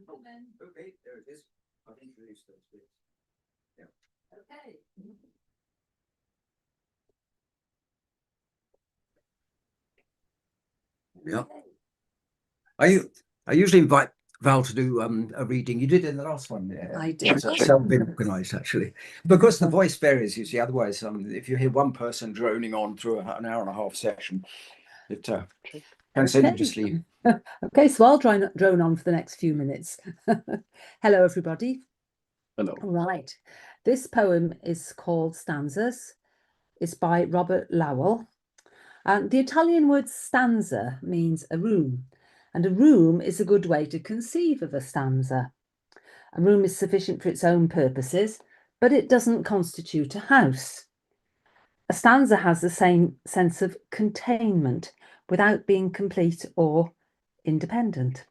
Okay, there it is. I've introduced those bits. Yeah.
Okay.
Yeah. I usually invite Val to do a reading. You did in the last one.
I did.
Been organised actually, because the voice varies. You see, otherwise, if you hear one person droning on through an hour and a half session, it can send you to sleep.
Okay, so I'll drone on for the next few minutes. Hello, everybody.
Hello.
Right. This poem is called Stanzas. It's by Robert Lowell. And the Italian word stanza means a room. And a room is a good way to conceive of a stanza. A room is sufficient for its own purposes, but it doesn't constitute a house. A stanza has the same sense of containment without being complete or independent.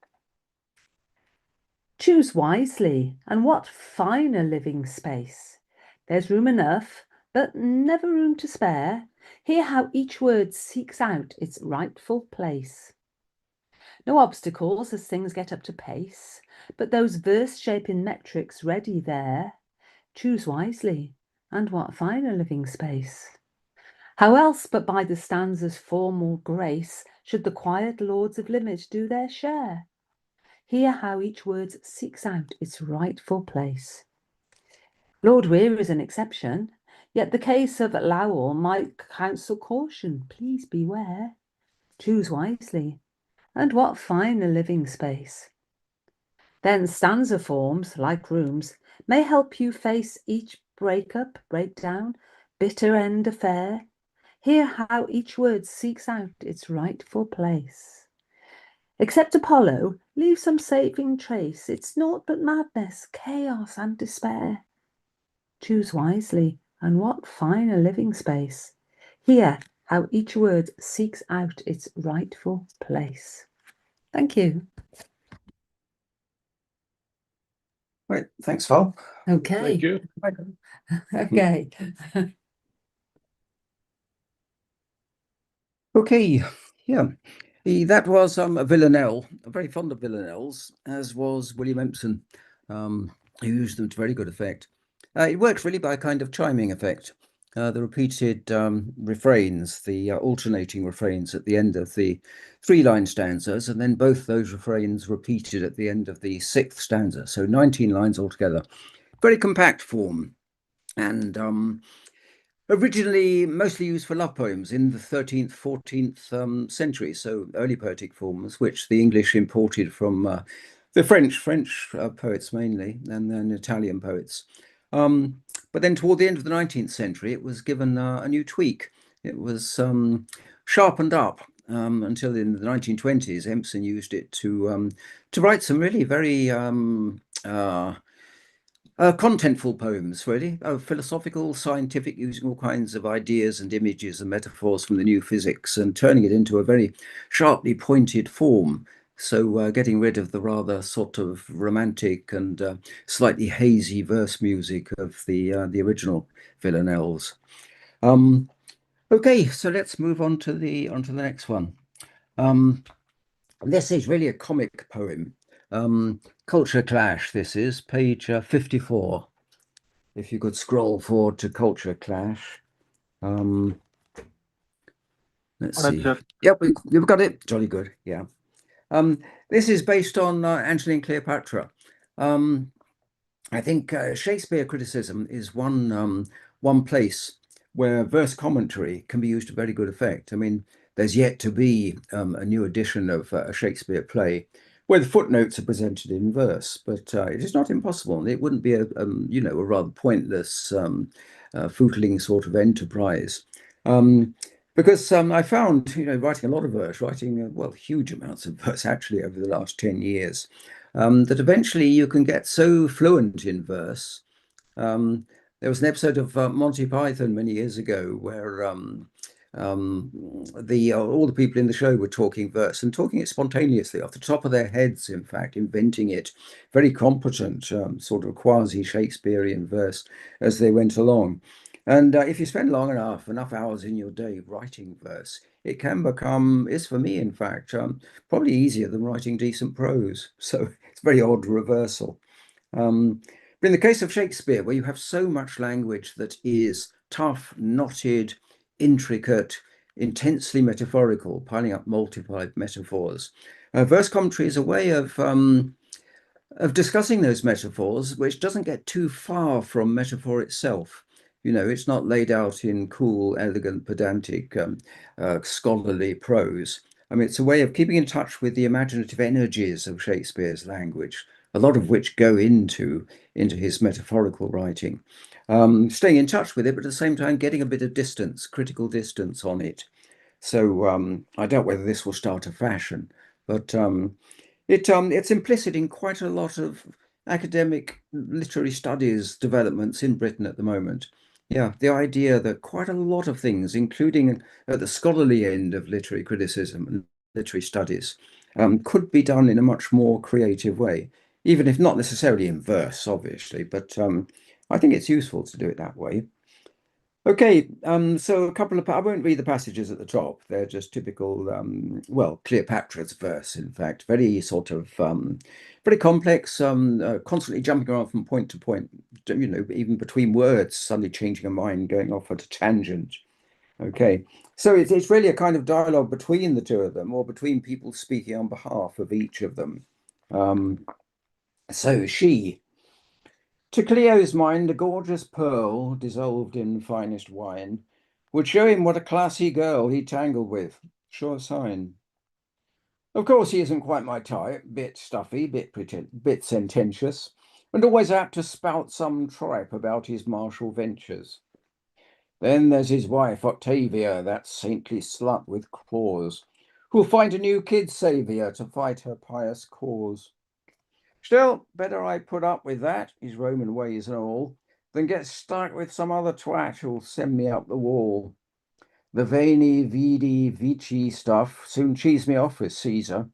Choose wisely, and what finer living space. There's room enough, but never room to spare. Hear how each word seeks out its rightful place. No obstacles as things get up to pace, but those verse-shaping metrics ready there. Choose wisely, and what finer living space. How else but by the stanza's formal grace should the quiet lords of limit do their share? Hear how each word seeks out its rightful place. Lord Weir is an exception, yet the case of Lowell might counsel caution. Please beware. Choose wisely, and what finer living space. Then stanza forms, like rooms, may help you face each breakup, breakdown, bitter end affair. Hear how each word seeks out its rightful place. Except Apollo, leave some saving trace. It's naught but madness, chaos, and despair. Choose wisely, and what finer living space. Hear how each word seeks out its rightful place. Thank you.
Right, thanks, Val.
Okay.
Thank you.
Okay.
Okay, yeah. That was a villanelle. I'm very fond of villanelles, as was William Empson, who used them to very good effect. It works really by a kind of chiming effect. The repeated refrains, the alternating refrains at the end of the 3-line stanzas, and then both those refrains repeated at the end of the 6th stanza. So 19 lines altogether. Very compact form, and originally mostly used for love poems in the 13th, 14th century, so early poetic forms, which the English imported from the French poets mainly, and then Italian poets. But then toward the end of the 19th century, it was given a new tweak. It was sharpened up until in the 1920s, Empson used it to write some really very contentful poems, really, philosophical, scientific, using all kinds of ideas and images and metaphors from the new physics and turning it into a very sharply pointed form. So getting rid of the rather sort of romantic and slightly hazy verse music of the original villanelles. Okay, so let's move on to the next one. This is really a comic poem. Culture Clash, this is page 54. If you could scroll forward to Culture Clash. Let's
Alright,
see.
sir.
Yep, you've got it. Jolly good. Yeah. This is based on Antony and Cleopatra. I think Shakespeare criticism is one place where verse commentary can be used to very good effect. I mean, there's yet to be a new edition of a Shakespeare play where the footnotes are presented in verse, but it is not impossible. It wouldn't be a rather pointless, footling sort of enterprise. Because I found, writing a lot of verse, writing, well, huge amounts of verse actually over the last 10 years, that eventually you can get so fluent in verse. There was an episode of Monty Python many years ago where all the people in the show were talking verse and talking it spontaneously off the top of their heads, in fact, inventing it, very competent, sort of quasi-Shakespearean verse as they went along. And if you spend enough hours in your day writing verse, it can become, is for me, in fact, probably easier than writing decent prose. So it's a very odd reversal. But in the case of Shakespeare, where you have so much language that is tough, knotted, intricate, intensely metaphorical, piling up multiplied metaphors, verse commentary is a way of discussing those metaphors, which doesn't get too far from metaphor itself. It's not laid out in cool, elegant, pedantic, scholarly prose. I mean, it's a way of keeping in touch with the imaginative energies of Shakespeare's language, a lot of which go into his metaphorical writing. Staying in touch with it, but at the same time getting a bit of distance, critical distance on it. So I doubt whether this will start a fashion, but it's implicit in quite a lot of academic literary studies developments in Britain at the moment. Yeah, the idea that quite a lot of things, including at the scholarly end of literary criticism and literary studies, could be done in a much more creative way, even if not necessarily in verse, obviously, but I think it's useful to do it that way. Okay, so a couple of, I won't read the passages at the top. They're just typical, well, Cleopatra's verse, in fact, very sort of, very complex, constantly jumping around from point to point, even between words, suddenly changing a mind, going off at a tangent. Okay, so it's really a kind of dialogue between the two of them, or between people speaking on behalf of each of them. So she... To Cleo's mind, a gorgeous pearl, dissolved in finest wine, would show him what a classy girl he tangled with. Sure sign. Of course, he isn't quite my type, bit stuffy, bit sententious, and always apt to spout some tripe about his martial ventures. Then there's his wife, Octavia, that saintly slut with claws, who'll find a new kid saviour to fight her pious cause. Still, better I put up with that, his Roman ways and all, than get stuck with some other twat who'll send me up the wall. The veiny, vidi, vici stuff soon cheesed me off with Caesar,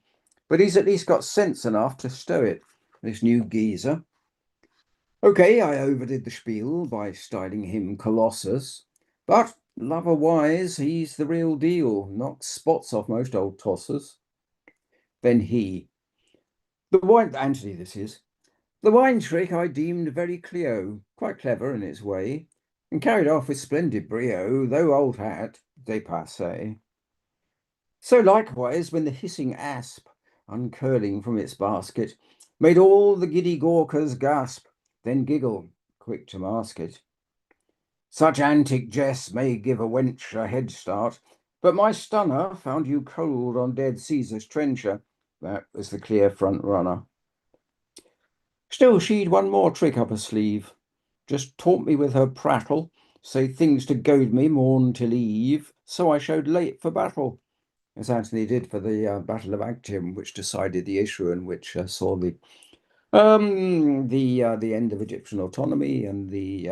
but he's at least got sense enough to stow it, this new geezer. Okay, I overdid the spiel by styling him Colossus, but lover-wise, he's the real deal, knocks spots off most old tossers. Then he, the wine, Antony this is, the wine trick I deemed very Cleo, quite clever in its way, and carried off with splendid brio, though old hat, dépassé. So likewise, when the hissing asp, uncurling from its basket, made all the giddy gawkers gasp, then giggle, quick to mask it. Such antic jests may give a wench a head start, but my stunner found you cold on dead Caesar's trencher. That was the clear front runner. Still, she'd one more trick up her sleeve. Just taunt me with her prattle, say things to goad me morn till eve, so I showed late for battle, as Antony did for the Battle of Actium, which decided the issue and which saw the end of Egyptian autonomy and the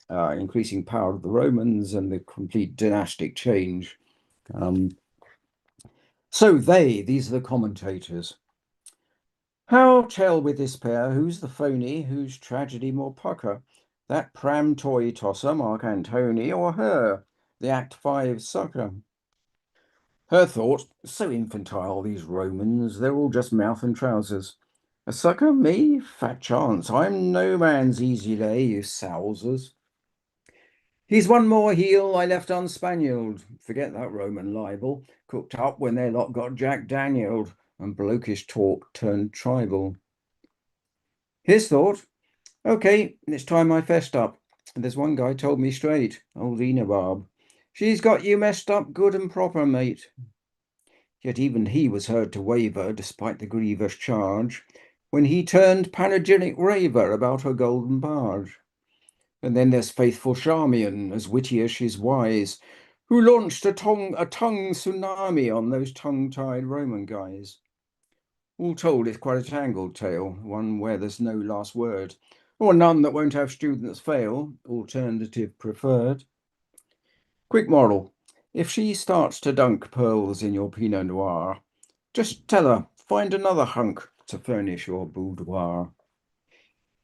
increasing power of the Romans and the complete dynastic change. So these are the commentators. How tell with this pair who's the phony, whose tragedy more pucker? That pram toy tosser, Mark Antony, or her, the Act 5 sucker? Her thought, so infantile, these Romans, they're all just mouth and trousers. A sucker me? Fat chance. I'm no man's easy lay, you sowsers. He's one more heel I left unspanieled. Forget that Roman libel. Cooked up when their lot got Jack Danieled, and blokish talk turned tribal. His thought, okay, it's time I fessed up. And there's one guy told me straight, old Enabab. She's got you messed up good and proper, mate. Yet even he was heard to waver, despite the grievous charge, when he turned panegyric raver about her golden barge. And then there's faithful Charmian, as witty as she's wise, who launched a tongue tsunami on those tongue-tied Roman guys. All told, it's quite a tangled tale, one where there's no last word, or none that won't have students fail, alternative preferred. Quick moral, if she starts to dunk pearls in your Pinot Noir, just tell her, find another hunk to furnish your boudoir.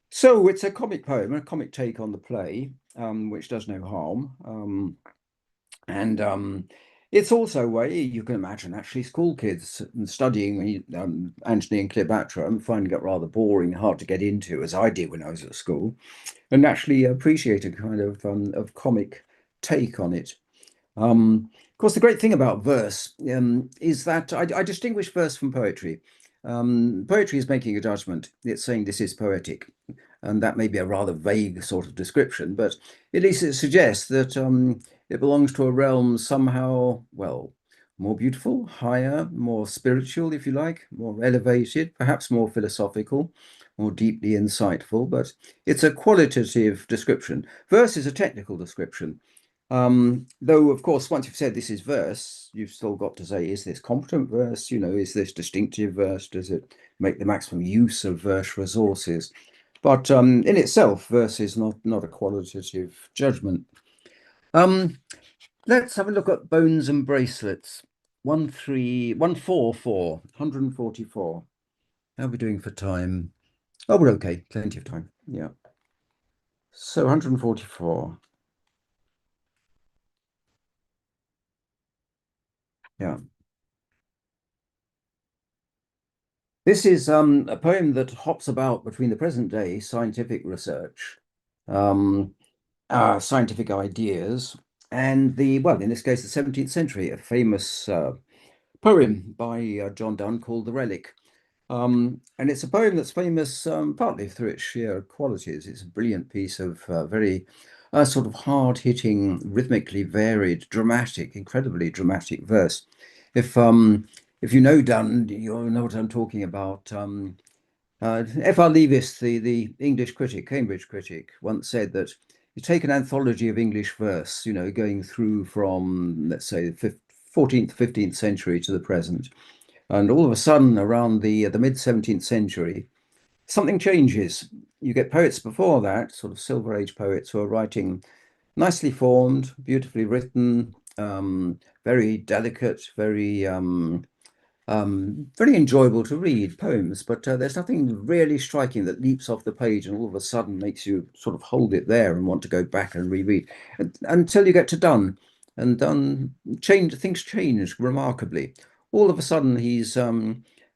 So it's a comic poem, a comic take on the play, which does no harm. It's also a way you can imagine actually school kids studying Antony and Cleopatra and finding it rather boring, hard to get into, as I did when I was at school, and actually appreciate a kind of comic take on it. Of course, the great thing about verse is that I distinguish verse from poetry. Poetry is making a judgment. It's saying this is poetic. And that may be a rather vague sort of description, but at least it suggests that it belongs to a realm somehow, well, more beautiful, higher, more spiritual, if you like, more elevated, perhaps more philosophical, more deeply insightful, but it's a qualitative description. Verse is a technical description. Though, of course, once you've said this is verse, you've still got to say, is this competent verse? You know, is this distinctive verse? Does it make the maximum use of verse resources? But in itself, verse is not a qualitative judgment. Let's have a look at bones and bracelets. 144, 144. How are we doing for time? Oh, we're okay, plenty of time. Yeah. So 144. Yeah. This is a poem that hops about between the present day scientific research, scientific ideas, and well, in this case, the 17th century, a famous poem by John Donne called The Relic. And it's a poem that's famous partly through its sheer qualities. It's a brilliant piece of very sort of hard-hitting, rhythmically varied, dramatic, incredibly dramatic verse. If you know Donne, you'll know what I'm talking about. F.R. Leavis, the English critic, Cambridge critic, once said that you take an anthology of English verse, you know, going through from, let's say, the 14th, 15th century to the present, and all of a sudden, around the mid-17th century, something changes. You get poets before that, sort of Silver Age poets, who are writing nicely formed, beautifully written, very delicate, very enjoyable to read poems, but there's nothing really striking that leaps off the page and all of a sudden makes you sort of hold it there and want to go back and reread until you get to Donne. And Donne things change remarkably. All of a sudden he's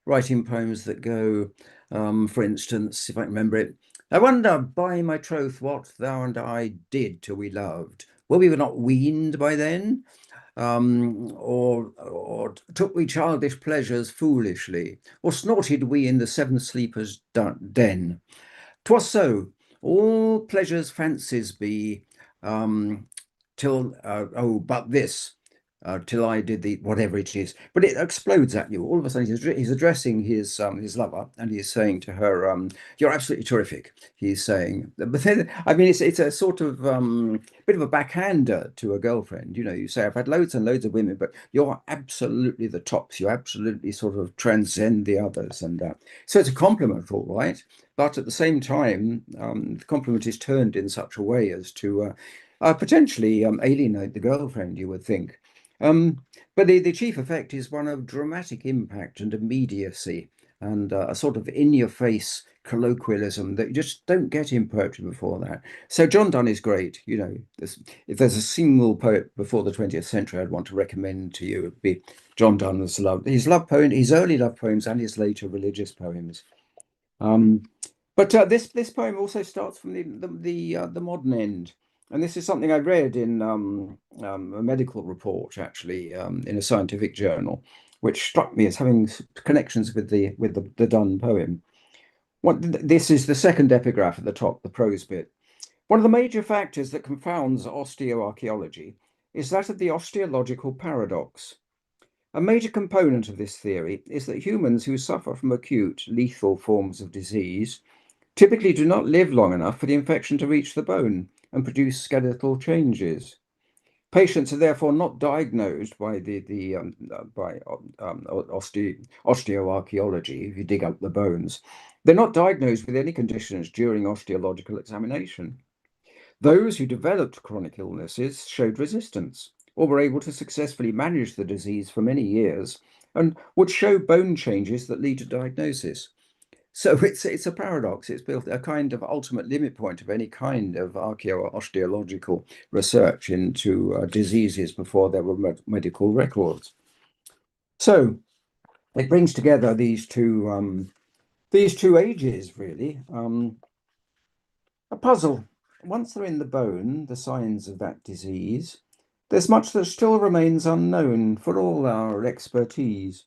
writing poems that go, for instance, if I remember it, I wonder by my troth what thou and I did till we loved. Well, we were not weaned by then. Or took we childish pleasures foolishly, or snorted we in the seven sleepers' den. 'Twas so, all pleasures fancies be, till oh, but this, till I did the whatever it is. But it explodes at you. All of a sudden, he's addressing his lover, and he's saying to her, "You're absolutely terrific." He's saying, but then, I mean, it's a sort of bit of a backhander to a girlfriend. You know, you say, "I've had loads and loads of women, but you're absolutely the tops. You absolutely sort of transcend the others." And so it's a compliment, all right. But at the same time, the compliment is turned in such a way as to potentially alienate the girlfriend, you would think. But the chief effect is one of dramatic impact and immediacy and a sort of in-your-face colloquialism that you just don't get in poetry before that. So John Donne is great. You know, if there's a single poet before the 20th century I'd want to recommend to you, it'd be John Donne's his love poem, his early love poems and his later religious poems. But this poem also starts from the modern end, and this is something I read in a medical report, actually, in a scientific journal, which struck me as having connections with the Donne poem. This is the second epigraph at the top, the prose bit. One of the major factors that confounds osteoarchaeology is that of the osteological paradox. A major component of this theory is that humans who suffer from acute, lethal forms of disease typically do not live long enough for the infection to reach the bone and produce skeletal changes. Patients are therefore not diagnosed by osteoarchaeology. If you dig up the bones, they're not diagnosed with any conditions during osteological examination. Those who developed chronic illnesses showed resistance or were able to successfully manage the disease for many years and would show bone changes that lead to diagnosis. So it's a paradox. It's built a kind of ultimate limit point of any kind of archaeosteological research into diseases before there were medical records. So it brings together these two ages, really. A puzzle. Once they're in the bone, the signs of that disease, there's much that still remains unknown for all our expertise.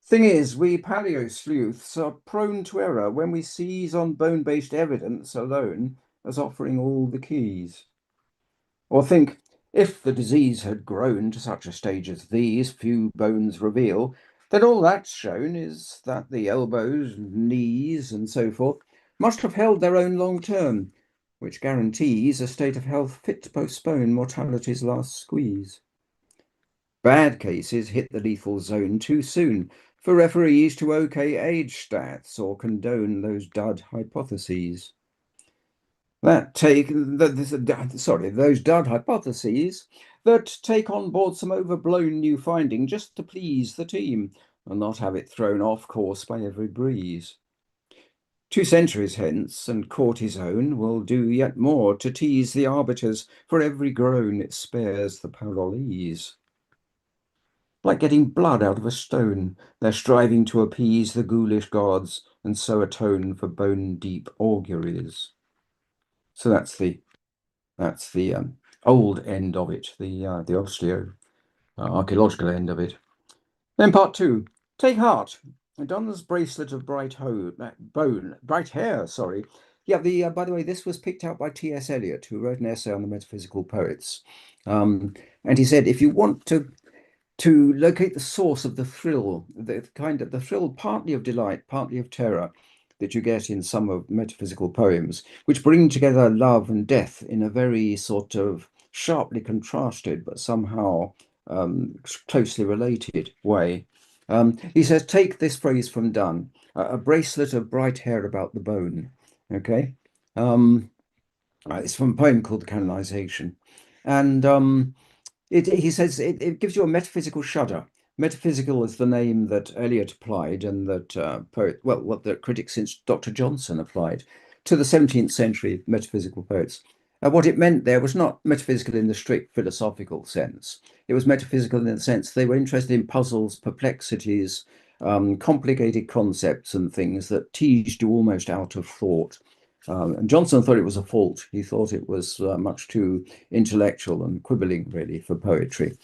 Thing is, we paleo sleuths are prone to error when we seize on bone-based evidence alone as offering all the keys. Or think, if the disease had grown to such a stage as these few bones reveal, then all that's shown is that the elbows, knees, and so forth must have held their own long term, which guarantees a state of health fit to postpone mortality's last squeeze. Bad cases hit the lethal zone too soon for referees to okay age stats or condone those dud hypotheses. Those dud hypotheses that take on board some overblown new finding just to please the team and not have it thrown off course by every breeze. 2 centuries hence, and cortisone will do yet more to tease the arbiters for every groan it spares the Parolese. Like getting blood out of a stone, they're striving to appease the ghoulish gods and so atone for bone-deep auguries. So that's the old end of it, the archaeological end of it. Then part 2. Take heart. Donna's bracelet of bright hair. Sorry. Yeah. By the way, this was picked out by T.S. Eliot, who wrote an essay on the metaphysical poets, and he said, if you want to locate the source of the thrill, the thrill partly of delight, partly of terror, that you get in some of metaphysical poems, which bring together love and death in a very sort of sharply contrasted but somehow closely related way. He says, take this phrase from Donne, a bracelet of bright hair about the bone. Okay. It's from a poem called The Canonization. And he says it gives you a metaphysical shudder. Metaphysical is the name that Eliot applied and that what the critic since Dr. Johnson applied to the 17th century metaphysical poets. What it meant there was not metaphysical in the strict philosophical sense. It was metaphysical in the sense they were interested in puzzles, perplexities, complicated concepts and things that teased you almost out of thought. And Johnson thought it was a fault. He thought it was much too intellectual and quibbling, really, for poetry.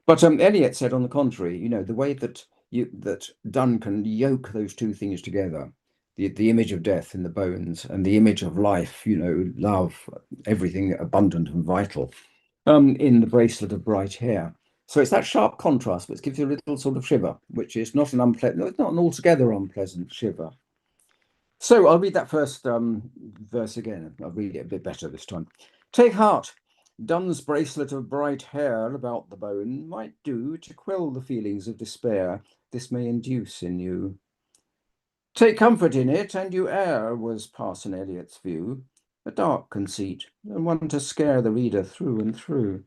But Eliot said, on the contrary, the way that Donne can yoke those two things together, the image of death in the bones and the image of life, love, everything abundant and vital, in the bracelet of bright hair. So it's that sharp contrast which gives you a little sort of shiver, which is not it's not an altogether unpleasant shiver. So I'll read that first verse again. I'll read it a bit better this time. Take heart. Donne's bracelet of bright hair about the bone might do to quell the feelings of despair this may induce in you. Take comfort in it, and you err, was Parson Eliot's view, a dark conceit, and one to scare the reader through and through.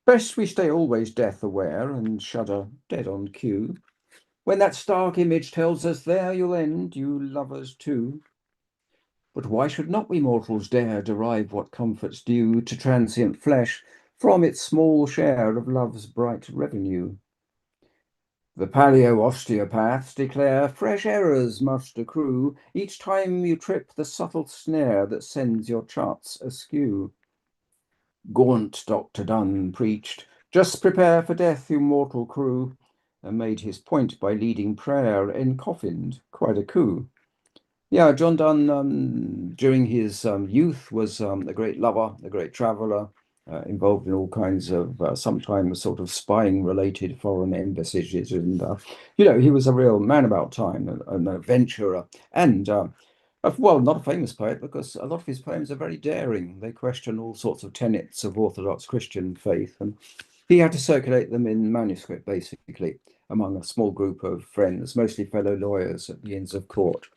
Best we stay always death aware, and shudder dead on cue, when that stark image tells us there you'll end, you lovers too. But why should not we mortals dare derive what comfort's due to transient flesh from its small share of love's bright revenue? The paleo-osteopaths declare fresh errors must accrue each time you trip the subtle snare that sends your charts askew. Gaunt Dr. Donne preached, just prepare for death, you mortal crew, and made his point by leading prayer encoffined, quite a coup. Yeah, John Donne, during his youth, was a great lover, a great traveller, involved in all kinds of sometimes sort of spying-related foreign embassies, and he was a real man about time, an adventurer, and well, not a famous poet because a lot of his poems are very daring. They question all sorts of tenets of Orthodox Christian faith, and he had to circulate them in manuscript, basically, among a small group of friends, mostly fellow lawyers at the Inns of Court,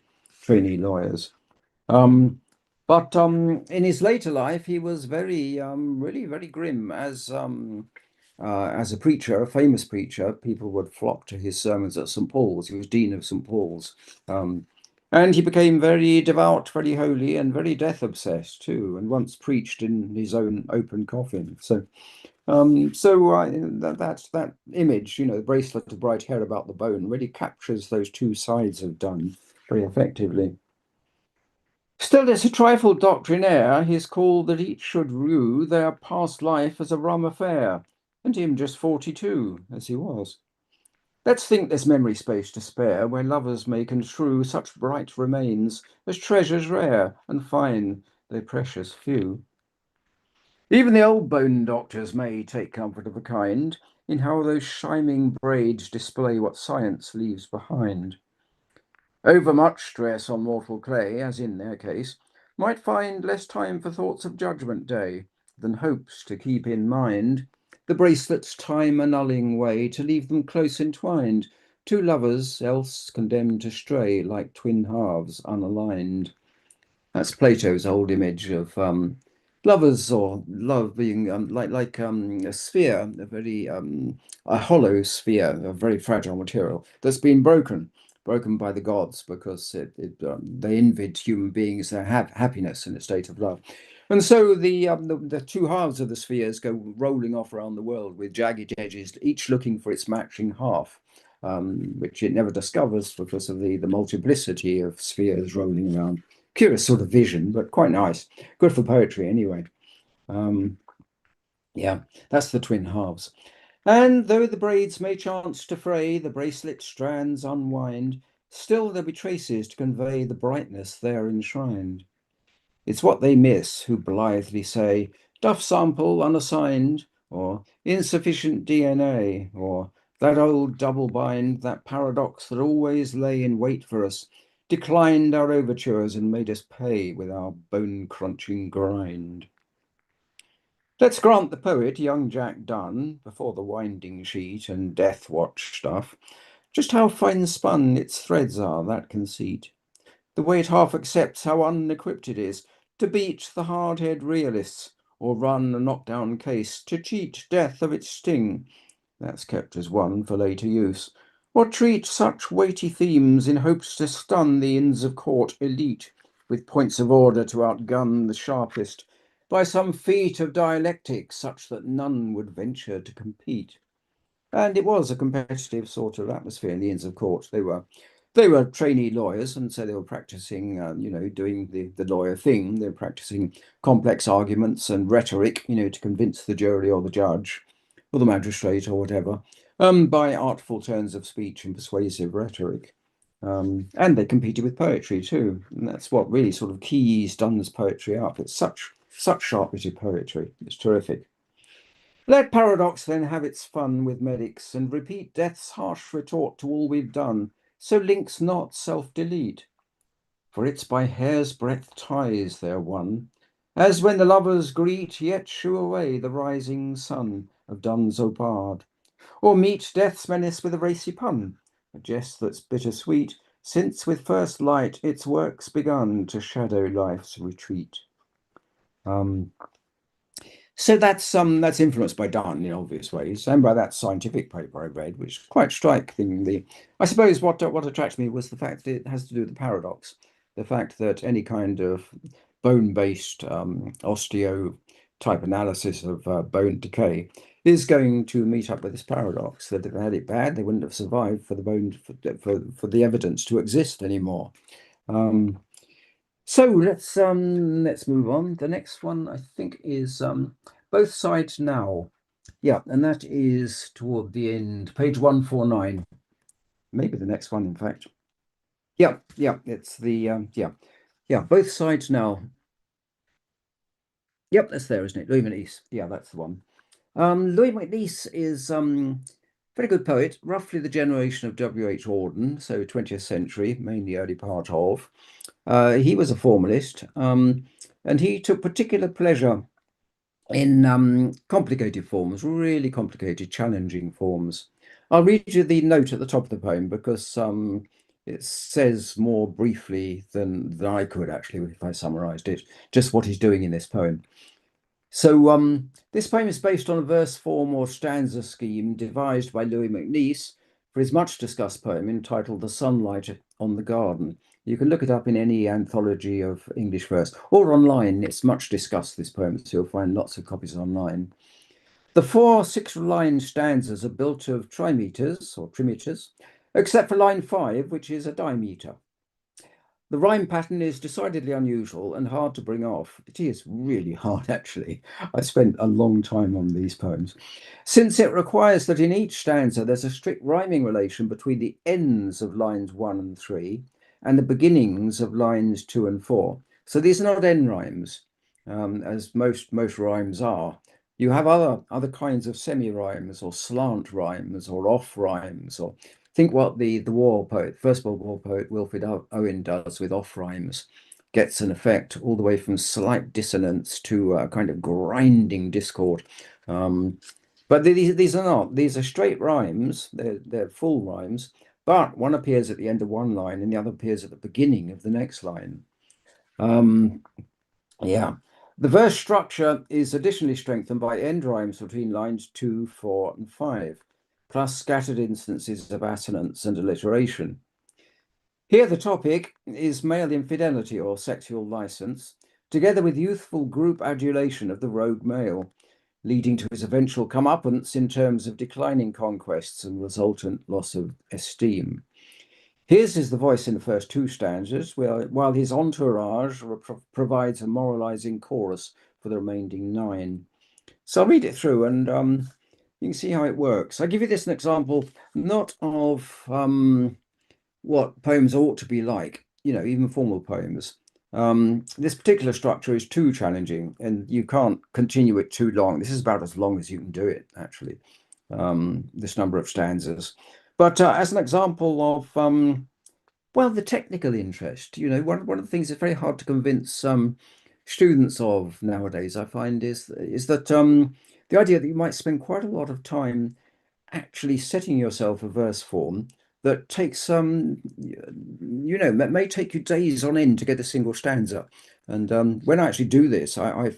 trainee lawyers. But in his later life, he was very, really very grim as a preacher, a famous preacher. People would flock to his sermons at St. Paul's. He was Dean of St. Paul's. And he became very devout, very holy, and very death obsessed too, and once preached in his own open coffin. So that image, the bracelet of bright hair about the bone, really captures those two sides of Donne very effectively. Still, it's a trifle doctrinaire, his call that each should rue their past life as a rum affair, and him just 42, as he was. Let's think there's memory space to spare, where lovers may construe such bright remains as treasures rare, and fine, though precious few. Even the old bone doctors may take comfort of a kind in how those shining braids display what science leaves behind. Overmuch stress on mortal clay, as in their case, might find less time for thoughts of Judgment Day than hopes to keep in mind the bracelet's time-annulling way to leave them close entwined, two lovers else condemned to stray like twin halves unaligned. That's Plato's old image of lovers, or love being like a sphere, a hollow sphere of very fragile material that's been broken by the gods because they envied human beings their happiness in a state of love. And so the two halves of the spheres go rolling off around the world with jagged edges, each looking for its matching half, which it never discovers because of the multiplicity of spheres rolling around. Curious sort of vision, but quite nice. Good for poetry anyway. Yeah, that's the twin halves. And though the braids may chance to fray, the bracelet strands unwind, still there be traces to convey the brightness there enshrined. It's what they miss who blithely say, duff sample unassigned, or insufficient DNA, or that old double bind, that paradox that always lay in wait for us, declined our overtures and made us pay with our bone-crunching grind. Let's grant the poet, young Jack Donne, before the winding sheet and death watch stuff, just how fine-spun its threads are, that conceit. The way it half accepts how unequipped it is to beat the hard-head realists, or run a knockdown case to cheat death of its sting. That's kept as one for later use. Or treat such weighty themes in hopes to stun the Inns of Court elite with points of order to outgun the sharpest by some feat of dialectic such that none would venture to compete. And it was a competitive sort of atmosphere in the Inns of Court. They were trainee lawyers, and so they were practicing, doing the lawyer thing. They were practicing complex arguments and rhetoric, to convince the jury or the judge or the magistrate or whatever, by artful turns of speech and persuasive rhetoric. And they competed with poetry too. And that's what really sort of keys Donne's poetry up. It's such sharp-witted poetry. It's terrific. Let paradox then have its fun with medics and repeat death's harsh retort to all we've done, so links not self-delete. For it's by hair's breadth ties they're won, as when the lovers greet yet shoo away the rising sun of Donne's Bard, or meet death's menace with a racy pun, a jest that's bittersweet, since with first light its work's begun to shadow life's retreat. So that's influenced by Donne in obvious ways, and by that scientific paper I read, which quite striking. I suppose what attracted me was the fact that it has to do with the paradox, the fact that any kind of bone-based osteotype type analysis of bone decay is going to meet up with this paradox that if they had it bad, they wouldn't have survived for the bone for the evidence to exist anymore. So let's move on. The next one I think is both sides now. Yeah, and that is toward the end, page 149. Maybe the next one, in fact. Yeah, it's the both sides now. Yep, that's there, isn't it? Louis MacNeice. Yeah, that's the one. Louis MacNeice is very good poet, roughly the generation of W.H. Auden, so 20th century, mainly early part of. He was a formalist, and he took particular pleasure in complicated forms, really complicated, challenging forms. I'll read you the note at the top of the poem because it says more briefly than I could actually if I summarized it, just what he's doing in this poem. So this poem is based on a verse form or stanza scheme devised by Louis MacNeice for his much discussed poem entitled The Sunlight on the Garden. You can look it up in any anthology of English verse or online. It's much discussed, this poem, so you'll find lots of copies online. The 4 6-line stanzas are built of trimeters or trimeters, except for line 5, which is a dimeter. The rhyme pattern is decidedly unusual and hard to bring off. It is really hard, actually. I spent a long time on these poems, since it requires that in each stanza there's a strict rhyming relation between the ends of lines 1 and 3 and the beginnings of lines 2 and 4. So these are not end rhymes, as most rhymes are. You have other kinds of semi-rhymes or slant rhymes or off rhymes, or think what the war poet, First World War poet Wilfred Owen does with off rhymes. Gets an effect all the way from slight dissonance to a kind of grinding discord. But these are not. These are straight rhymes. They're full rhymes, but one appears at the end of one line and the other appears at the beginning of the next line. Yeah. The verse structure is additionally strengthened by end rhymes between lines 2, 4, and 5, plus scattered instances of assonance and alliteration. Here the topic is male infidelity or sexual license, together with youthful group adulation of the rogue male, leading to his eventual comeuppance in terms of declining conquests and resultant loss of esteem. His is the voice in the first 2 stanzas, while his entourage provides a moralizing chorus for the remaining 9. So I'll read it through and you can see how it works. I'll give you this an example, not of what poems ought to be like, even formal poems. This particular structure is too challenging and you can't continue it too long. This is about as long as you can do it, actually, this number of stanzas. But as an example of, well, the technical interest, one of the things that's very hard to convince students of nowadays, I find, is that the idea that you might spend quite a lot of time actually setting yourself a verse form that takes may take you days on end to get a single stanza. And when I actually do this, I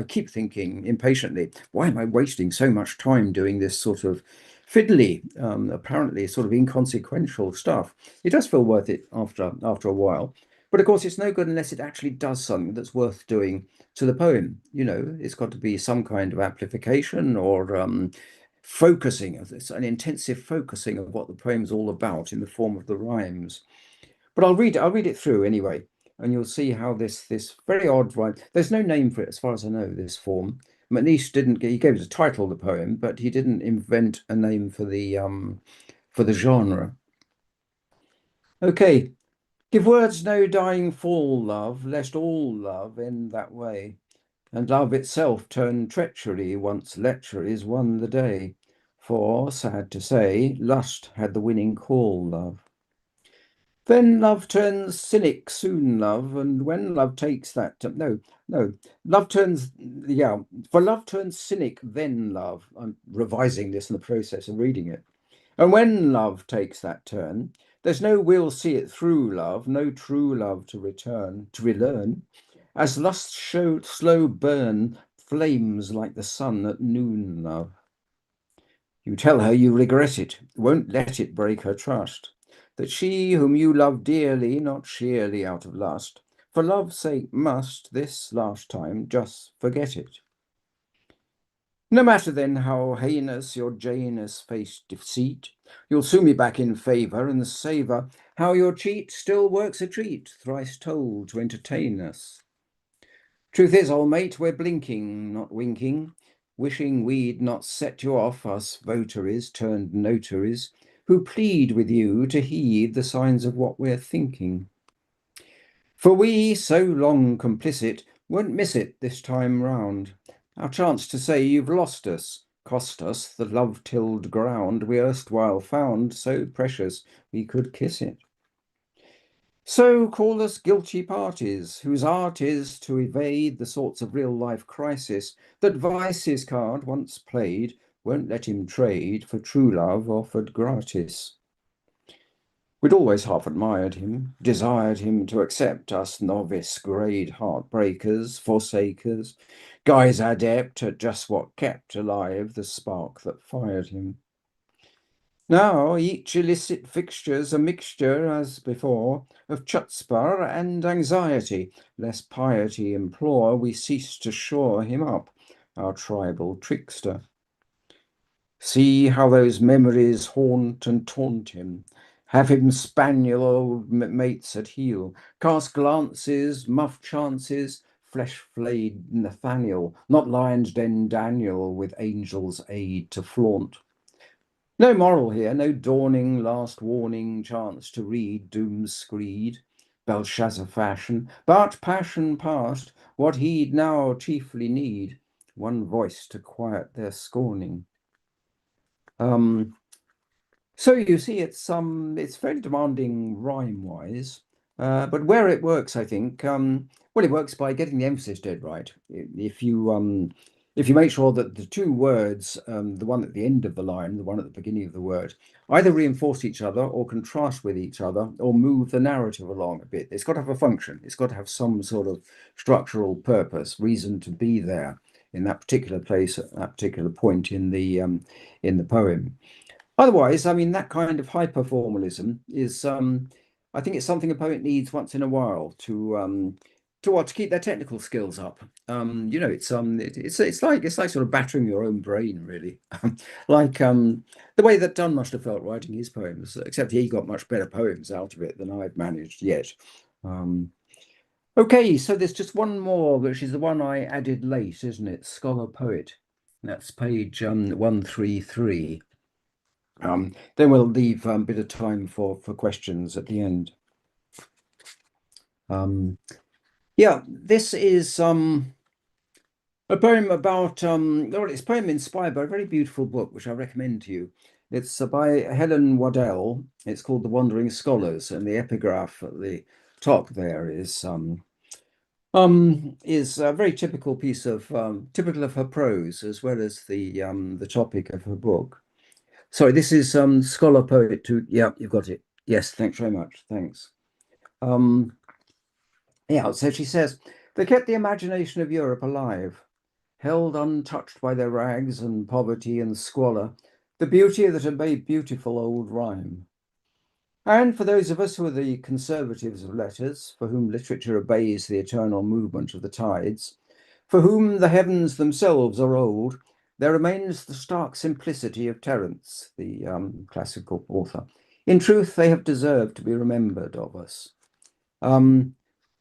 keep thinking impatiently, why am I wasting so much time doing this sort of fiddly, apparently sort of inconsequential stuff? It does feel worth it after a while, but of course it's no good unless it actually does something that's worth doing to the poem. It's got to be some kind of amplification or focusing of this, an intensive focusing of what the poem's all about in the form of the rhymes. But I'll read it through anyway, and you'll see how this very odd rhyme. There's no name for it as far as I know, this form. MacNeice he gave it a title, the poem, but he didn't invent a name for the genre. Okay. Give words no dying fall, love, lest all love end that way, and love itself turn treachery once lechery is won the day. For, sad to say, lust had the winning call, love. Then love turns cynic soon, love, and when love takes that, love turns, for love turns cynic, then love. I'm revising this in the process of reading it. And when love takes that turn, there's no will see it through, love, no true love to relearn, as lust slow burn flames like the sun at noon, love. You tell her you regret it, won't let it break her trust, that she whom you love dearly, not sheerly out of lust, for love's sake must this last time just forget it. No matter then how heinous your Janus-faced deceit, you'll soon be back in favour and savour how your cheat still works a treat, thrice told to entertain us. Truth is, old mate, we're blinking, not winking, wishing we'd not set you off, us votaries turned notaries, who plead with you to heed the signs of what we're thinking. For we, so long complicit, won't miss it this time round. Our chance to say you've lost us, cost us the love-tilled ground we erstwhile found so precious we could kiss it. So call us guilty parties, whose art is to evade the sorts of real-life crisis that Vice's card, once played, won't let him trade for true love offered gratis. We'd always half admired him, desired him to accept us novice grade heartbreakers, forsakers, guys adept at just what kept alive the spark that fired him. Now each illicit fixture's a mixture, as before, of chutzpah and anxiety, lest piety implore we cease to shore him up, our tribal trickster. See how those memories haunt and taunt him, have him spaniel old mates at heel, cast glances, muff chances, flesh-flayed Nathaniel, not lion's den Daniel, with angel's aid to flaunt. No moral here, no dawning last warning chance to read doom's screed, Belshazzar fashion, but passion past, what he'd now chiefly need, one voice to quiet their scorning. So you see, it's very demanding rhyme-wise, but where it works, I think, well, it works by getting the emphasis dead right. If you make sure that the two words, the one at the end of the line, the one at the beginning of the word, either reinforce each other or contrast with each other or move the narrative along a bit. It's got to have a function. It's got to have some sort of structural purpose, reason to be there in that particular place at that particular point in the poem. Otherwise, I mean, that kind of hyper-formalism is, I think it's something a poet needs once in a while to keep their technical skills up. You know, it's like sort of battering your own brain, really. Like the way that Donne must have felt writing his poems, except he got much better poems out of it than I've managed yet. Okay, so there's just one more, which is the one I added late, isn't it? Scholar Poet. That's page 133. Then we'll leave a bit of time for questions at the end. Yeah, this is a poem about, well, it's a poem inspired by a very beautiful book, which I recommend to you. It's by Helen Waddell. It's called The Wandering Scholars, and the epigraph at the top there is a very typical piece of, typical of her prose, as well as the topic of her book. Sorry, this is Scholar Poet to, yeah, you've got it. Yes, thanks very much. Thanks. Yeah, so she says, they kept the imagination of Europe alive, held untouched by their rags and poverty and squalor, the beauty that had made beautiful old rhyme. And for those of us who are the conservatives of letters, for whom literature obeys the eternal movement of the tides, for whom the heavens themselves are old, there remains the stark simplicity of Terence, the classical author. In truth, they have deserved to be remembered of us.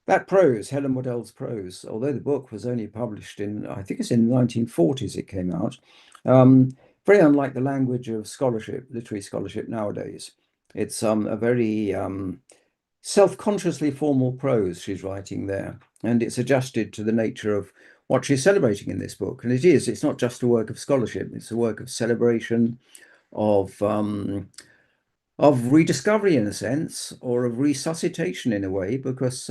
That prose, Helen Waddell's prose, although the book was only published in, I think it's in the 1940s it came out, very unlike the language of scholarship, literary scholarship nowadays. It's a very self-consciously formal prose she's writing there, and it's adjusted to the nature of what she's celebrating in this book. And it's not just a work of scholarship, it's a work of celebration, of rediscovery in a sense, or of resuscitation in a way, because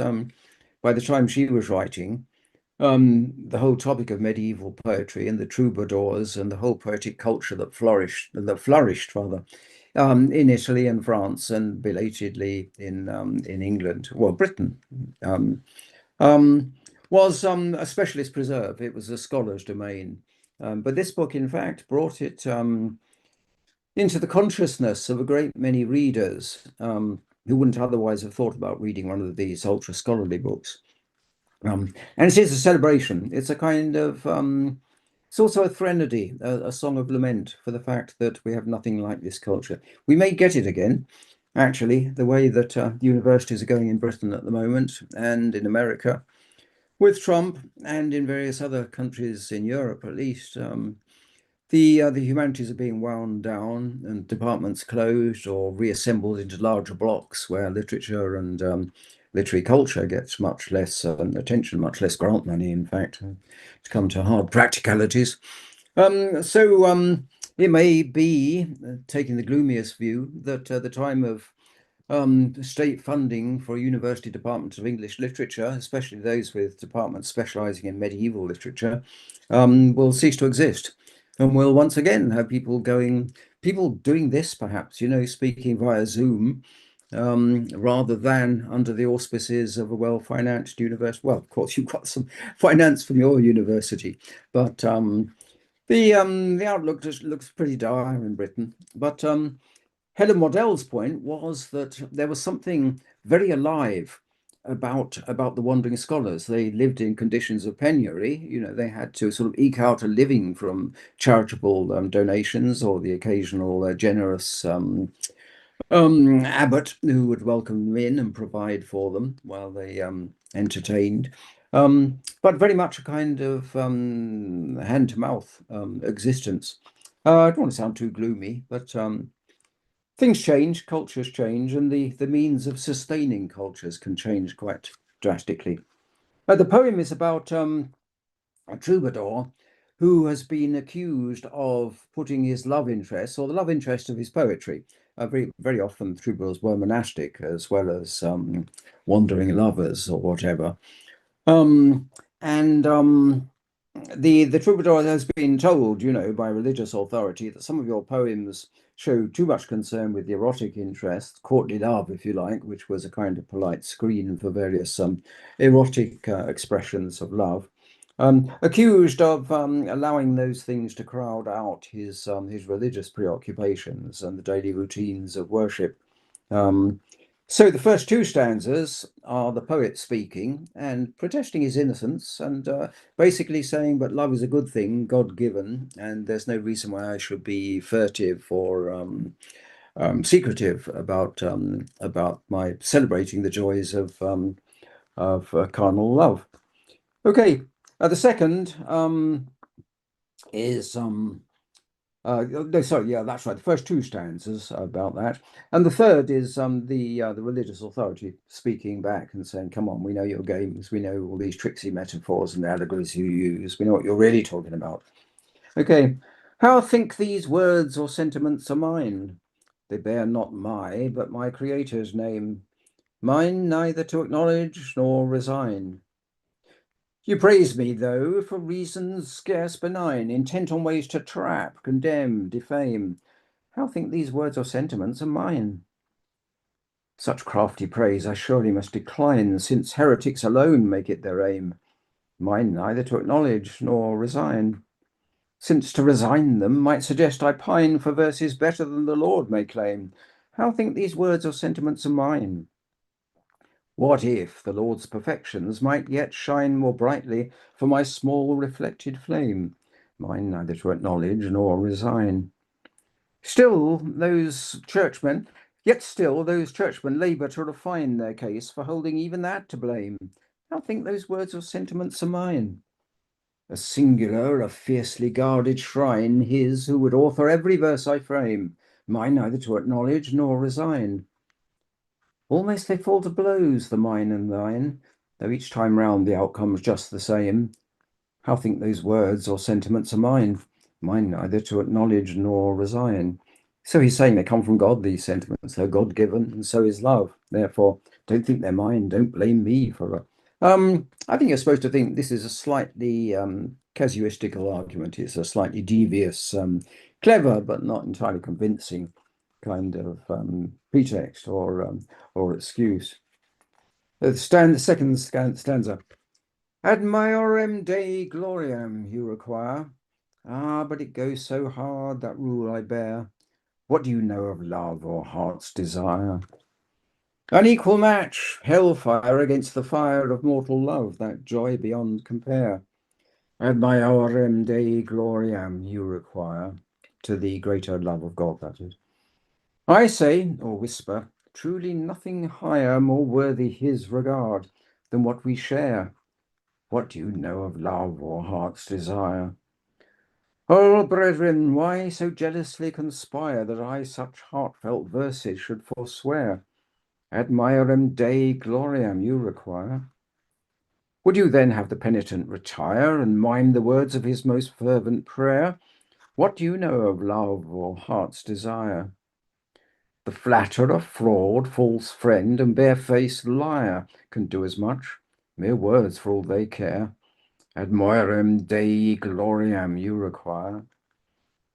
by the time she was writing, the whole topic of medieval poetry and the troubadours and the whole poetic culture that flourished in Italy and France and belatedly in England, well, Britain, was a specialist preserve. It was a scholar's domain. But this book, in fact, brought it into the consciousness of a great many readers who wouldn't otherwise have thought about reading one of these ultra scholarly books. And it is a celebration. It's a kind of It's also a threnody, a song of lament for the fact that we have nothing like this culture. We may get it again, actually, the way that universities are going in Britain at the moment and in America with Trump and in various other countries in Europe, at least. The humanities are being wound down and departments closed or reassembled into larger blocks where literature and literary culture gets much less attention, much less grant money, in fact, to come to hard practicalities. So it may be, taking the gloomiest view, that the time of state funding for university departments of English literature, especially those with departments specializing in medieval literature, will cease to exist. And we'll once again have people doing this perhaps, speaking via Zoom, rather than under the auspices of a well-financed university. Well, of course, you've got some finance from your university, but the outlook just looks pretty dire in Britain. But Helen Waddell's point was that there was something very alive about the wandering scholars. They lived in conditions of penury. They had to sort of eke out a living from charitable donations or the occasional generous abbot who would welcome them in and provide for them while they entertained. But very much a kind of hand-to-mouth existence. I don't want to sound too gloomy, but things change, cultures change, and the means of sustaining cultures can change quite drastically. The poem is about a troubadour who has been accused of putting his love interest, or the love interest of his poetry. Very, very often troubadours were monastic as well as wandering lovers or whatever. The troubadour has been told, by religious authority that some of your poems show too much concern with the erotic interest, courtly love, if you like, which was a kind of polite screen for various erotic expressions of love. Accused of allowing those things to crowd out his religious preoccupations and the daily routines of worship. So the first two stanzas are the poet speaking and protesting his innocence and basically saying, but love is a good thing, God-given, and there's no reason why I should be furtive or secretive about my celebrating the joys of carnal love. Okay, the second is no, sorry, yeah, that's right. The first two stanzas are about that, and the third is the religious authority speaking back and saying, "Come on, we know your games. We know all these tricksy metaphors and allegories you use. We know what you're really talking about." Okay, how think these words or sentiments are mine? They bear not my, but my Creator's name. Mine neither to acknowledge nor resign. You praise me, though, for reasons scarce benign, intent on ways to trap, condemn, defame. How think these words or sentiments are mine? Such crafty praise I surely must decline, since heretics alone make it their aim. Mine neither to acknowledge nor resign, since to resign them might suggest I pine for verses better than the Lord may claim. How think these words or sentiments are mine? What if the Lord's perfections might yet shine more brightly for my small reflected flame? Mine neither to acknowledge nor resign. Still those churchmen labour to refine their case for holding even that to blame. How think those words or sentiments are mine? A singular, a fiercely guarded shrine, his who would author every verse I frame. Mine neither to acknowledge nor resign. Almost they fall to blows, the mine and thine, though each time round the outcome's just the same. How think those words or sentiments are mine? Mine neither to acknowledge nor resign. So he's saying they come from God, these sentiments. They're God-given, and so is love. Therefore, don't think they're mine. Don't blame me for it. I think you're supposed to think this is a slightly casuistical argument. It's a slightly devious, clever, but not entirely convincing kind of pretext or excuse. The second stanza. Ad maiorem Dei gloriam you require. Ah, but it goes so hard, that rule I bear. What do you know of love or heart's desire? Unequal match, hellfire against the fire of mortal love, that joy beyond compare. Ad maiorem Dei gloriam you require, to the greater love of God, that is. I say, or whisper, truly nothing higher, more worthy his regard than what we share. What do you know of love or heart's desire? Oh, brethren, why so jealously conspire that I such heartfelt verses should forswear? Ad maiorem Dei gloriam you require. Would you then have the penitent retire and mind the words of his most fervent prayer? What do you know of love or heart's desire? The flatterer, fraud, false friend, and barefaced liar can do as much, mere words for all they care. Ad maiorem Dei gloriam you require.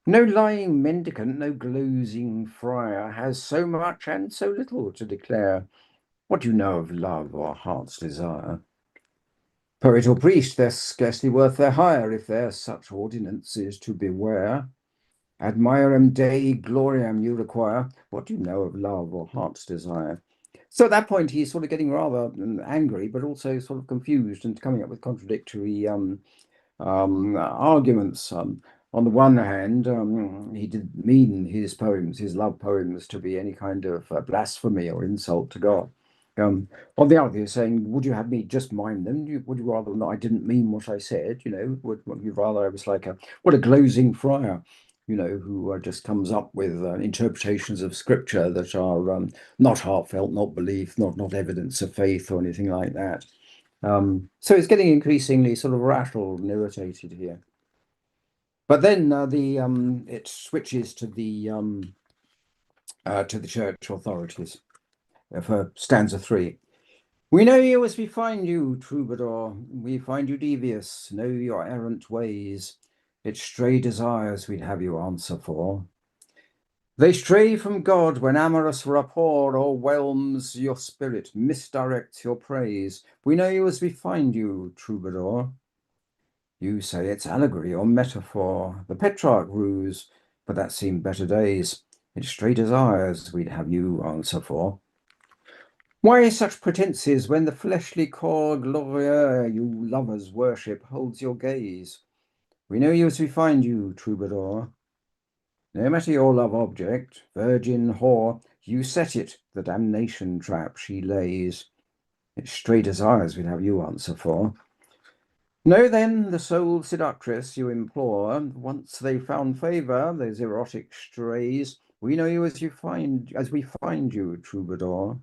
No lying mendicant, no glozing friar has so much and so little to declare. What do you know of love or heart's desire? Poet or priest, they're scarcely worth their hire if there's such ordinances to beware. Ad maiorem Dei gloriam you require. What do you know of love or heart's desire? So at that point, he's sort of getting rather angry, but also sort of confused and coming up with contradictory arguments. On the one hand, he didn't mean his poems, his love poems, to be any kind of blasphemy or insult to God. On the other, he's saying, would you have me just mind them? Would you rather not? I didn't mean what I said, would you rather I was like what a glozing friar, who just comes up with interpretations of scripture that are not heartfelt, not belief, not evidence of faith or anything like that. So it's getting increasingly sort of rattled and irritated here. But then it switches to the church authorities for stanza 3. We know you as we find you, troubadour. We find you devious, know your errant ways. It's stray desires we'd have you answer for. They stray from God when amorous rapport o'erwhelms your spirit, misdirects your praise. We know you as we find you, troubadour. You say it's allegory or metaphor, the Petrarch ruse, but that seemed better days. It's stray desires we'd have you answer for. Why such pretences when the fleshly core gloria you lovers worship holds your gaze? We know you as we find you, troubadour. No matter your love object, virgin whore, you set it, the damnation trap she lays. It's stray desires we'd have you answer for. Know then the sole seductress you implore. Once they found favour, those erotic strays, we know you as we find you, troubadour.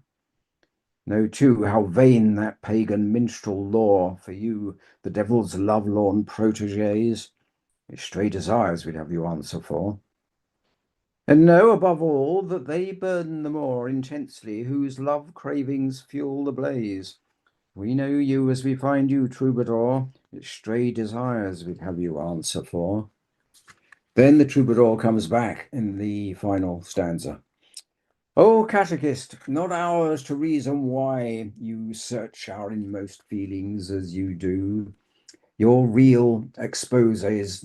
Know too how vain that pagan minstrel lore for you, the devil's love-lorn proteges. It's stray desires we'd have you answer for. And know above all that they burn the more intensely whose love cravings fuel the blaze. We know you as we find you, troubadour. It's stray desires we'd have you answer for. Then the troubadour comes back in the final stanza. O catechist, not ours to reason why you search our inmost feelings as you do. Your zeal exposes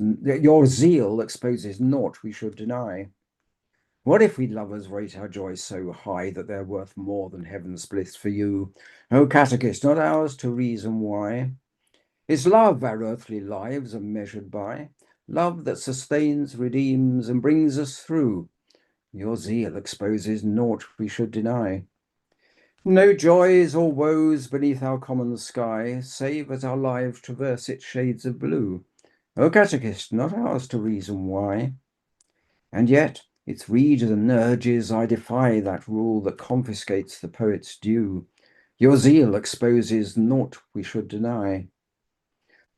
naught we should deny. What if we lovers rate our joy so high that they're worth more than heaven's bliss for you? O catechist, not ours to reason why. Is love our earthly lives are measured by? Love that sustains, redeems, and brings us through. Your zeal exposes naught we should deny. No joys or woes beneath our common sky, save as our lives traverse its shades of blue. O catechist, not ours to reason why. And yet, its reads and urges I defy that rule that confiscates the poet's due. Your zeal exposes naught we should deny.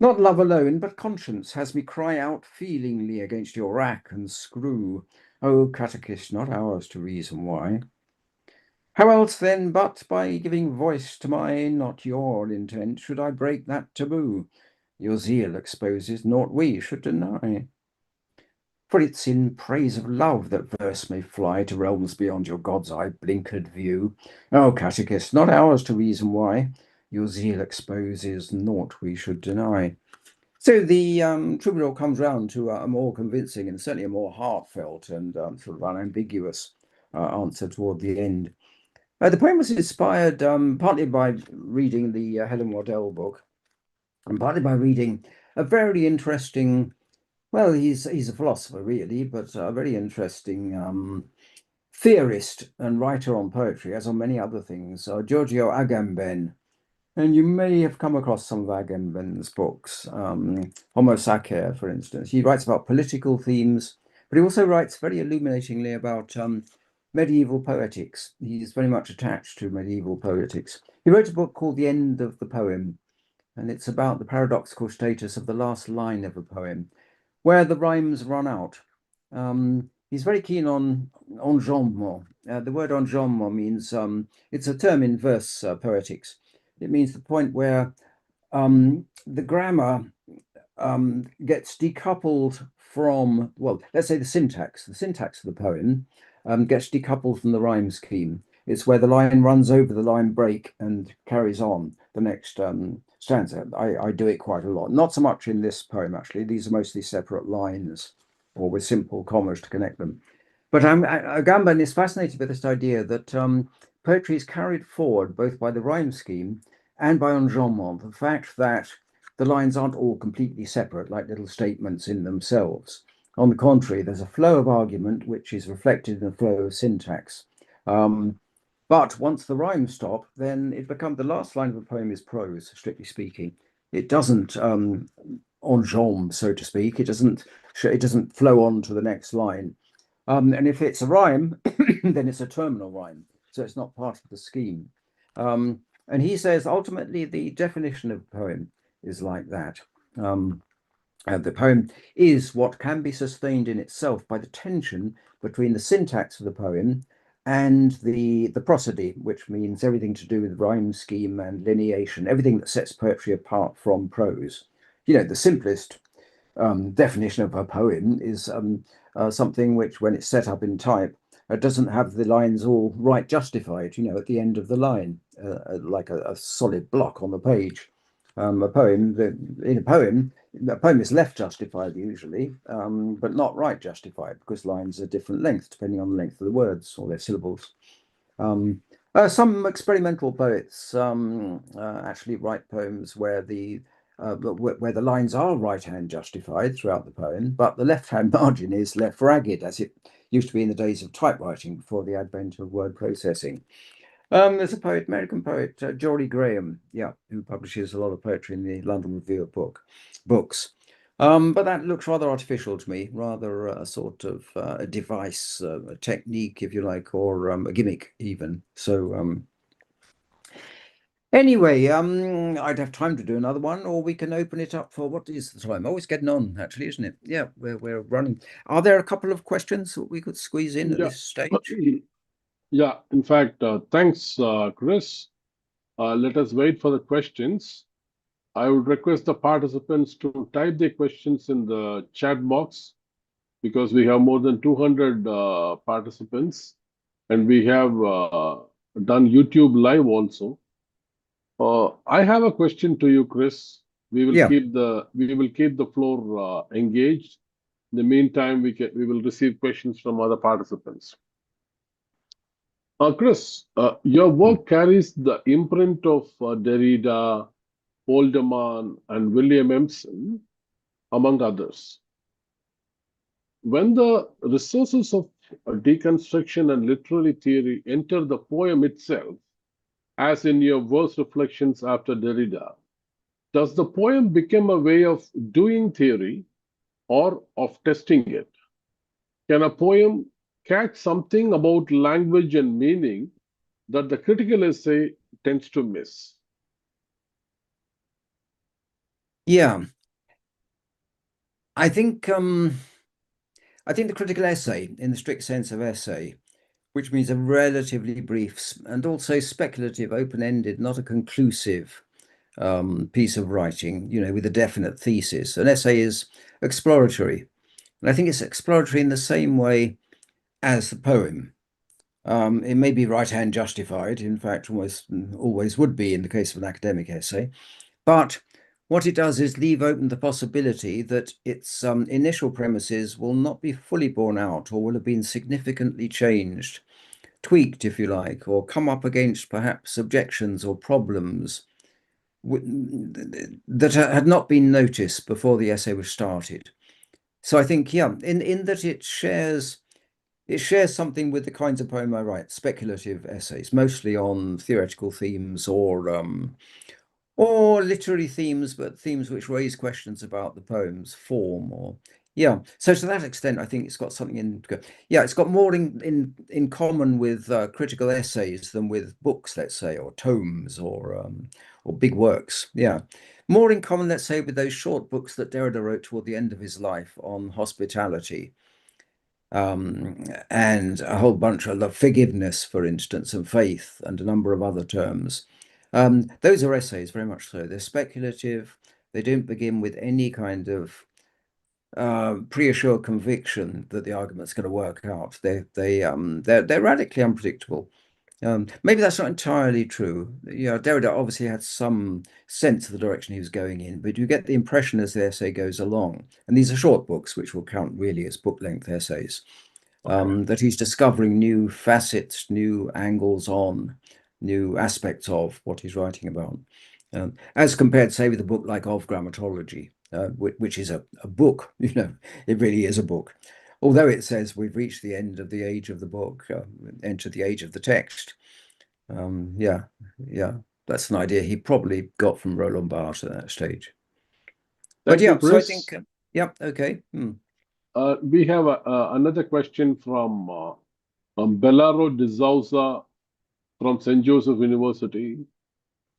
Not love alone, but conscience has me cry out feelingly against your rack and screw. O catechist, not ours to reason why. How else then, but by giving voice to my, not your intent, should I break that taboo? Your zeal exposes naught we should deny. For it's in praise of love that verse may fly to realms beyond your God's eye blinkered view. O catechist, not ours to reason why. Your zeal exposes naught we should deny. So the troubadour comes round to a more convincing and certainly a more heartfelt and sort of unambiguous answer toward the end. The poem was inspired partly by reading the Helen Waddell book, and partly by reading a very interesting, well, he's a philosopher really, but a very interesting theorist and writer on poetry, as on many other things, Giorgio Agamben. And you may have come across some of Agamben's books, Homo Sacer, for instance. He writes about political themes, but he also writes very illuminatingly about medieval poetics. He's very much attached to medieval poetics. He wrote a book called The End of the Poem, and it's about the paradoxical status of the last line of a poem, where the rhymes run out. He's very keen on enjambment. The word enjambment means, it's a term in verse poetics. It means the point where the grammar gets decoupled from, well, let's say the syntax of the poem gets decoupled from the rhyme scheme. It's where the line runs over the line break and carries on the next stanza. I do it quite a lot. Not so much in this poem, actually. These are mostly separate lines or with simple commas to connect them. But Agamben is fascinated with this idea that poetry is carried forward both by the rhyme scheme and by enjambment, the fact that the lines aren't all completely separate, like little statements in themselves. On the contrary, there's a flow of argument which is reflected in a flow of syntax. But once the rhymes stop, then it becomes the last line of a poem is prose, strictly speaking. It doesn't enjambe, so to speak. It doesn't flow on to the next line. And if it's a rhyme, then it's a terminal rhyme, so it's not part of the scheme. And he says ultimately the definition of a poem is like that. The poem is what can be sustained in itself by the tension between the syntax of the poem and the prosody, which means everything to do with rhyme scheme and lineation, everything that sets poetry apart from prose. You know, the simplest definition of a poem is something which, when it's set up in type, doesn't have the lines all right justified, you know, at the end of the line, like a solid block on the page. A poem is left justified usually, but not right justified, because lines are different lengths depending on the length of the words or their syllables. Some experimental poets actually write poems where the lines are right-hand justified throughout the poem, but the left-hand margin is left ragged, as it used to be in the days of typewriting before the advent of word processing. There's a poet, American poet, Geordie Graham, who publishes a lot of poetry in the London Review of Books. But that looks rather artificial to me, rather a sort of a device, a technique, if you like, or a gimmick even. So anyway, I'd have time to do another one, or we can open it up for, what is the time? Always getting on, actually, isn't it? Yeah, we're running. Are there a couple of questions that we could squeeze in at this stage?
Yeah, in fact, thanks, Chris. Let us wait for the questions. I would request the participants to type their questions in the chat box, because we have more than 200 participants, and we have done YouTube live also. I have a question to you, Chris. We will keep the floor engaged. In the meantime, we will receive questions from other participants. Chris, your work carries the imprint of Derrida, Holderman, and William Emerson, among others. When the resources of deconstruction and literary theory enter the poem itself, as in your verse reflections after Derrida, does the poem become a way of doing theory or of testing it? Can a poem catch something about language and meaning that the critical essay tends to miss?
Yeah, I think the critical essay, in the strict sense of essay, which means a relatively brief and also speculative, open-ended, not a conclusive piece of writing, you know, with a definite thesis. An essay is exploratory, and I think it's exploratory in the same way as the poem. It may be right-hand justified, in fact, almost always would be in the case of an academic essay, but what it does is leave open the possibility that its initial premises will not be fully borne out, or will have been significantly changed, tweaked, if you like, or come up against perhaps objections or problems that had not been noticed before the essay was started. So I think, yeah, in that it shares something with the kinds of poem I write, speculative essays, mostly on theoretical themes or literary themes, but themes which raise questions about the poem's form or yeah. So to that extent, I think it's got something it's got more in common with critical essays than with books, let's say, or tomes or big works. Yeah. More in common, let's say, with those short books that Derrida wrote toward the end of his life on hospitality. And a whole bunch of forgiveness, for instance, and faith, and a number of other terms. Those are essays, very much so. They're speculative. They don't begin with any kind of pre-assured conviction that the argument's going to work out. They're radically unpredictable. Maybe that's not entirely true. Yeah, Derrida obviously had some sense of the direction he was going in, but you get the impression as the essay goes along, and these are short books, which will count really as book-length essays, that he's discovering new facets, new angles on, new aspects of what he's writing about, as compared, say, with a book like Of Grammatology, which is a book. It really is a book. Although it says we've reached the end of the age of the book, entered the age of the text. Yeah, that's an idea he probably got from Roland Barthes at that stage.
Thank you, Chris.
So I think, okay.
We have another question from Bellaro de Souza from St. Joseph University.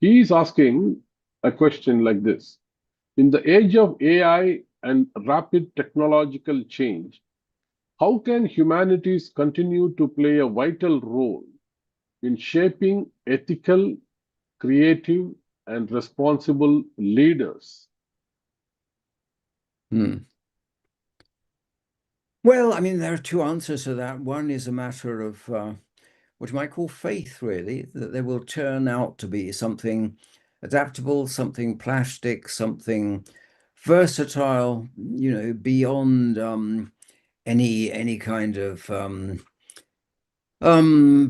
He is asking a question like this. In the age of AI and rapid technological change, how can humanities continue to play a vital role in shaping ethical, creative, and responsible leaders?
Well, I mean, there are two answers to that. One is a matter of what you might call faith, really, that they will turn out to be something adaptable, something plastic, something versatile, beyond any kind of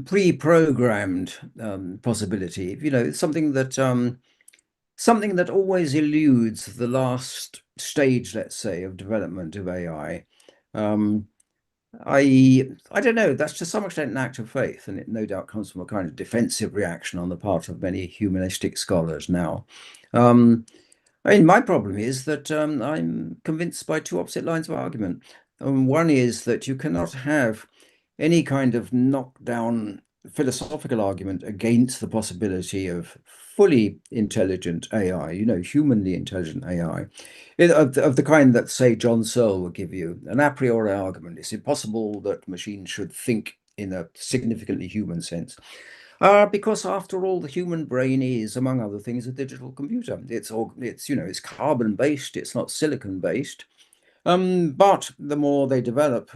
pre-programmed possibility. Something that always eludes the last stage, let's say, of development of AI. I don't know, that's to some extent an act of faith, and it no doubt comes from a kind of defensive reaction on the part of many humanistic scholars now. My problem is that I'm convinced by two opposite lines of argument. One is that you cannot have any kind of knockdown philosophical argument against the possibility of fully intelligent AI, humanly intelligent AI, of the kind that, say, John Searle would give you, an a priori argument. It's impossible that machines should think in a significantly human sense. Because after all, the human brain is, among other things, a digital computer. It's carbon-based, it's not silicon-based. But the more they develop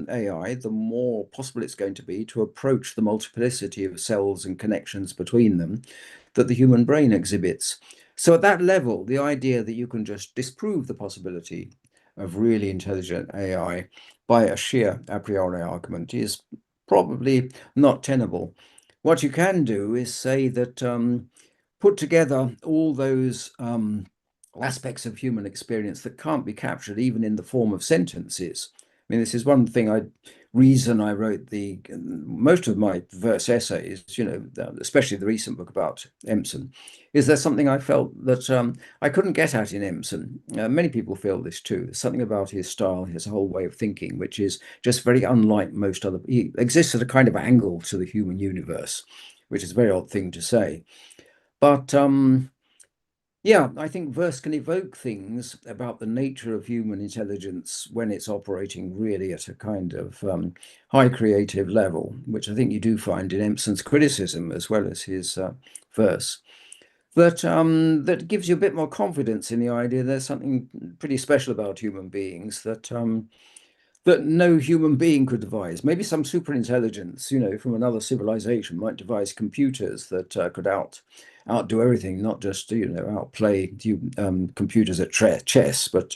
AI, the more possible it's going to be to approach the multiplicity of cells and connections between them that the human brain exhibits. So at that level, the idea that you can just disprove the possibility of really intelligent AI by a sheer a priori argument is probably not tenable. What you can do is say that put together all those aspects of human experience that can't be captured even in the form of sentences. I mean, this is one reason I wrote most of my verse essays, especially the recent book about Empson, is there something I felt that I couldn't get at in Empson. Many people feel this too. There's something about his style, his whole way of thinking, which is just very unlike most other. He exists at a kind of angle to the human universe, which is a very odd thing to say. But yeah, I think verse can evoke things about the nature of human intelligence when it's operating really at a kind of high creative level, which I think you do find in Empson's criticism as well as his verse. That gives you a bit more confidence in the idea there's something pretty special about human beings that no human being could devise. Maybe some super intelligence, from another civilization might devise computers that could outdo everything, not just outplay computers at chess. But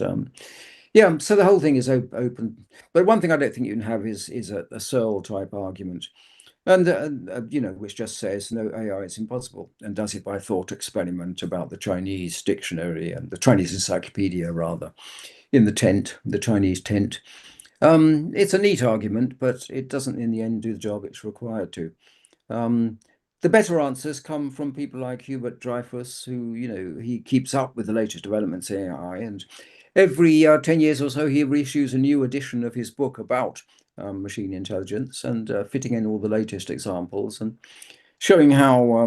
yeah, so the whole thing is open. But one thing I don't think you can have is a Searle type argument, And, which just says no AI is impossible, and does it by thought experiment about the Chinese dictionary and the Chinese encyclopedia, rather, in the Chinese tent. It's a neat argument, but it doesn't in the end do the job it's required to. The better answers come from people like Hubert Dreyfus, who, he keeps up with the latest developments in AI, and every 10 years or so he reissues a new edition of his book about machine intelligence, and fitting in all the latest examples and showing how,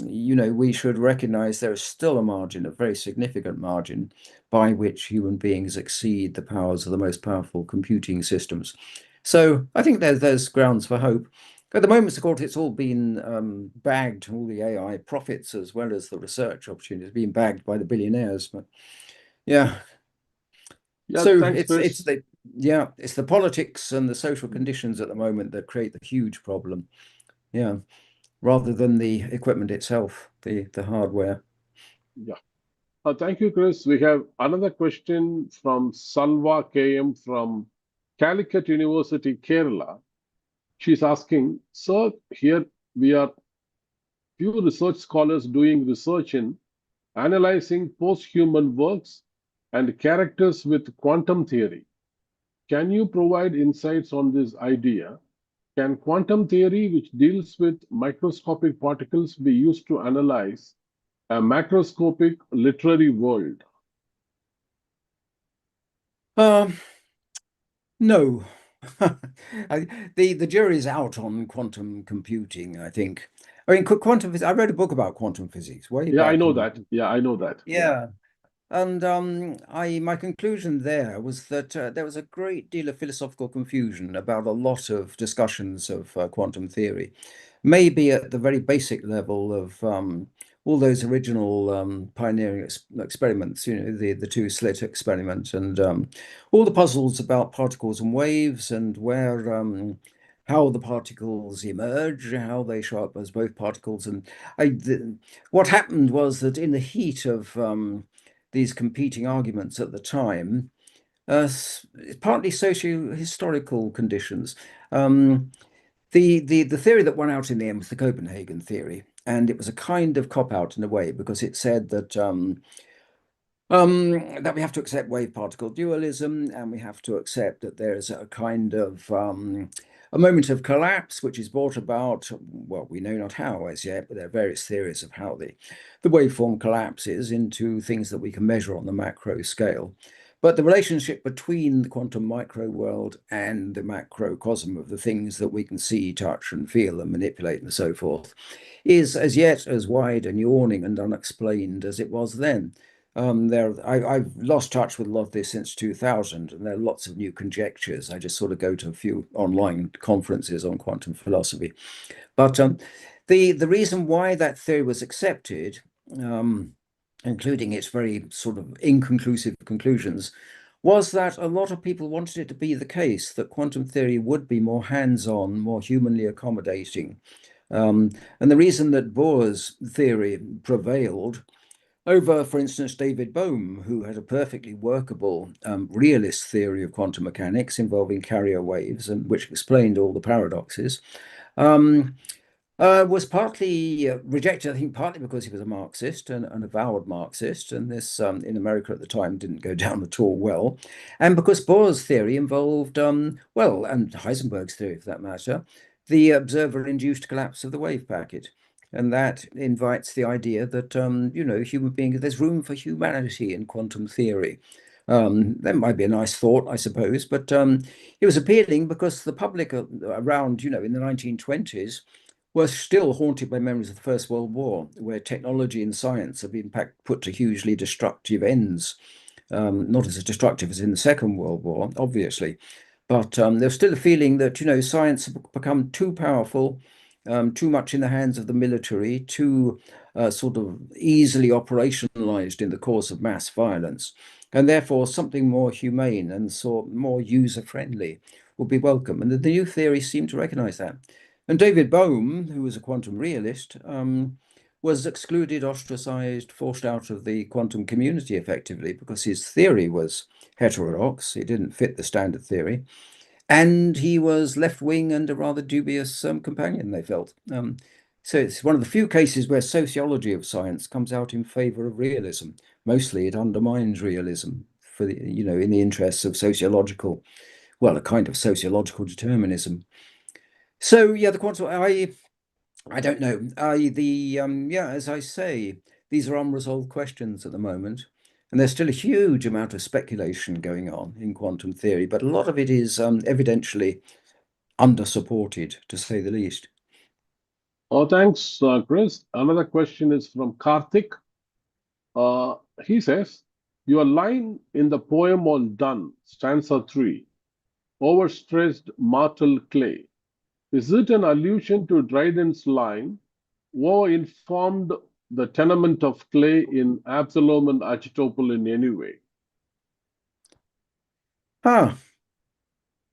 we should recognize there is still a margin, a very significant margin, by which human beings exceed the powers of the most powerful computing systems. So I think there's grounds for hope. At the moment, of course, it's all been bagged, all the AI profits as well as the research opportunities being bagged by the billionaires. But yeah,
Yeah,
so
thanks, Chris.
it's the politics and the social conditions at the moment that create the huge problem. Yeah, rather than the equipment itself, the hardware.
Yeah. Thank you, Chris. We have another question from Salva KM from Calicut University, Kerala. She's asking, sir, here we are few research scholars doing research in analyzing post-human works and characters with quantum theory. Can you provide insights on this idea? Can quantum theory, which deals with microscopic particles, be used to analyze a macroscopic literary world?
No. The jury's out on quantum computing, I think. I mean, I read a book about quantum physics way
Yeah, I
back
know
in.
that. Yeah, I know that.
Yeah. And my conclusion there was that there was a great deal of philosophical confusion about a lot of discussions of quantum theory, maybe at the very basic level of all those original pioneering experiments, the two slit experiment, and all the puzzles about particles and waves, and where how the particles emerge, how they show up as both particles. And what happened was that in the heat of these competing arguments at the time, partly socio-historical conditions. The theory that won out in the end was the Copenhagen theory, and it was a kind of cop-out in a way, because it said that that we have to accept wave particle dualism, and we have to accept that there's a kind of a moment of collapse, which is brought about, well, we know not how as yet, but there are various theories of how the waveform collapses into things that we can measure on the macro scale. But the relationship between the quantum micro world and the macrocosm of the things that we can see, touch, and feel and manipulate and so forth is as yet as wide and yawning and unexplained as it was then. I've lost touch with a lot of this since 2000, and there are lots of new conjectures. I just sort of go to a few online conferences on quantum philosophy. But the reason why that theory was accepted, including its very sort of inconclusive conclusions, was that a lot of people wanted it to be the case that quantum theory would be more hands-on, more humanly accommodating. And the reason that Bohr's theory prevailed over, for instance, David Bohm, who had a perfectly workable realist theory of quantum mechanics involving carrier waves, and which explained all the paradoxes, was partly rejected, I think, partly because he was a Marxist, an avowed Marxist, and this in America at the time didn't go down at all well, and because Bohr's theory involved, well, and Heisenberg's theory for that matter, the observer-induced collapse of the wave packet. And that invites the idea that, human beings, there's room for humanity in quantum theory. That might be a nice thought, I suppose, but it was appealing because the public around, in the 1920s were still haunted by memories of the First World War, where technology and science have been put to hugely destructive ends. Not as destructive as in the Second World War, obviously, but there's still a feeling that, science has become too powerful, too much in the hands of the military, too sort of easily operationalized in the course of mass violence, and therefore something more humane and more user-friendly would be welcome. And the new theories seem to recognize that. And David Bohm, who was a quantum realist, was excluded, ostracized, forced out of the quantum community effectively because his theory was heterodox. It didn't fit the standard theory. And he was left-wing and a rather dubious companion, they felt. So it's one of the few cases where sociology of science comes out in favor of realism. Mostly it undermines realism for the, in the interests of sociological, well, a kind of sociological determinism. So yeah, the quantum, I don't know. Yeah, as I say, these are unresolved questions at the moment, and there's still a huge amount of speculation going on in quantum theory, but a lot of it is evidentially under-supported, to say the least.
Oh, thanks, Chris. Another question is from Karthik. He says, your line in the poem on Donne, stanza 3, overstressed martel clay. Is it an allusion to Dryden's line, "Woe informed the tenement of clay in Absalom and Achitophel in any way"?
Ah,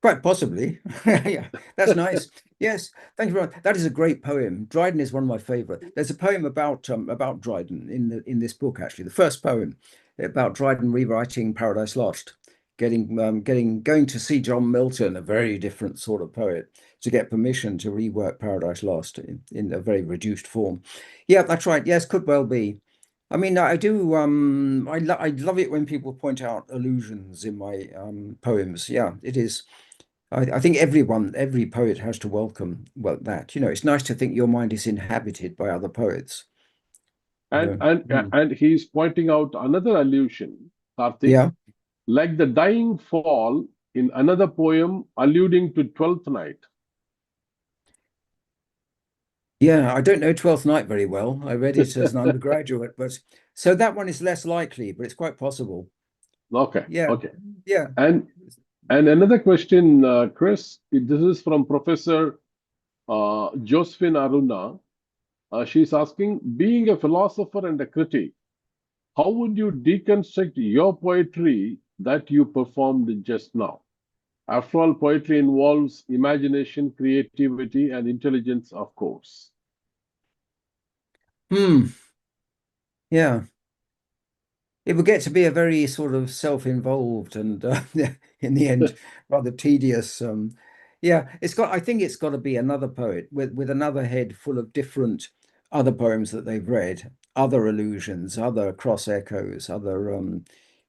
quite possibly. Yeah, that's nice. Yes, thank you very much. That is a great poem. Dryden is one of my favorite. There's a poem about Dryden in this book, actually. The first poem about Dryden rewriting Paradise Lost, going to see John Milton, a very different sort of poet, to get permission to rework Paradise Lost in a very reduced form. Yeah, that's right. Yes, could well be. I mean, I do. I love it when people point out allusions in my poems. Yeah, it is. I think every poet has to welcome that. It's nice to think your mind is inhabited by other poets.
And he's pointing out another allusion, Karthik,
Yeah.
like the dying fall in another poem alluding to Twelfth Night.
Yeah, I don't know Twelfth Night very well. I read it as an undergraduate, but so that one is less likely, but it's quite possible.
Okay.
Yeah.
Okay.
Yeah.
And another question, Chris. This is from Professor Josephine Aruna. She's asking, being a philosopher and a critic, how would you deconstruct your poetry that you performed just now? After all, poetry involves imagination, creativity, and intelligence, of course.
Yeah. It would get to be a very sort of self-involved and in the end rather tedious. Yeah, I think it's got to be another poet with another head full of different other poems that they've read, other allusions, other cross echoes, other.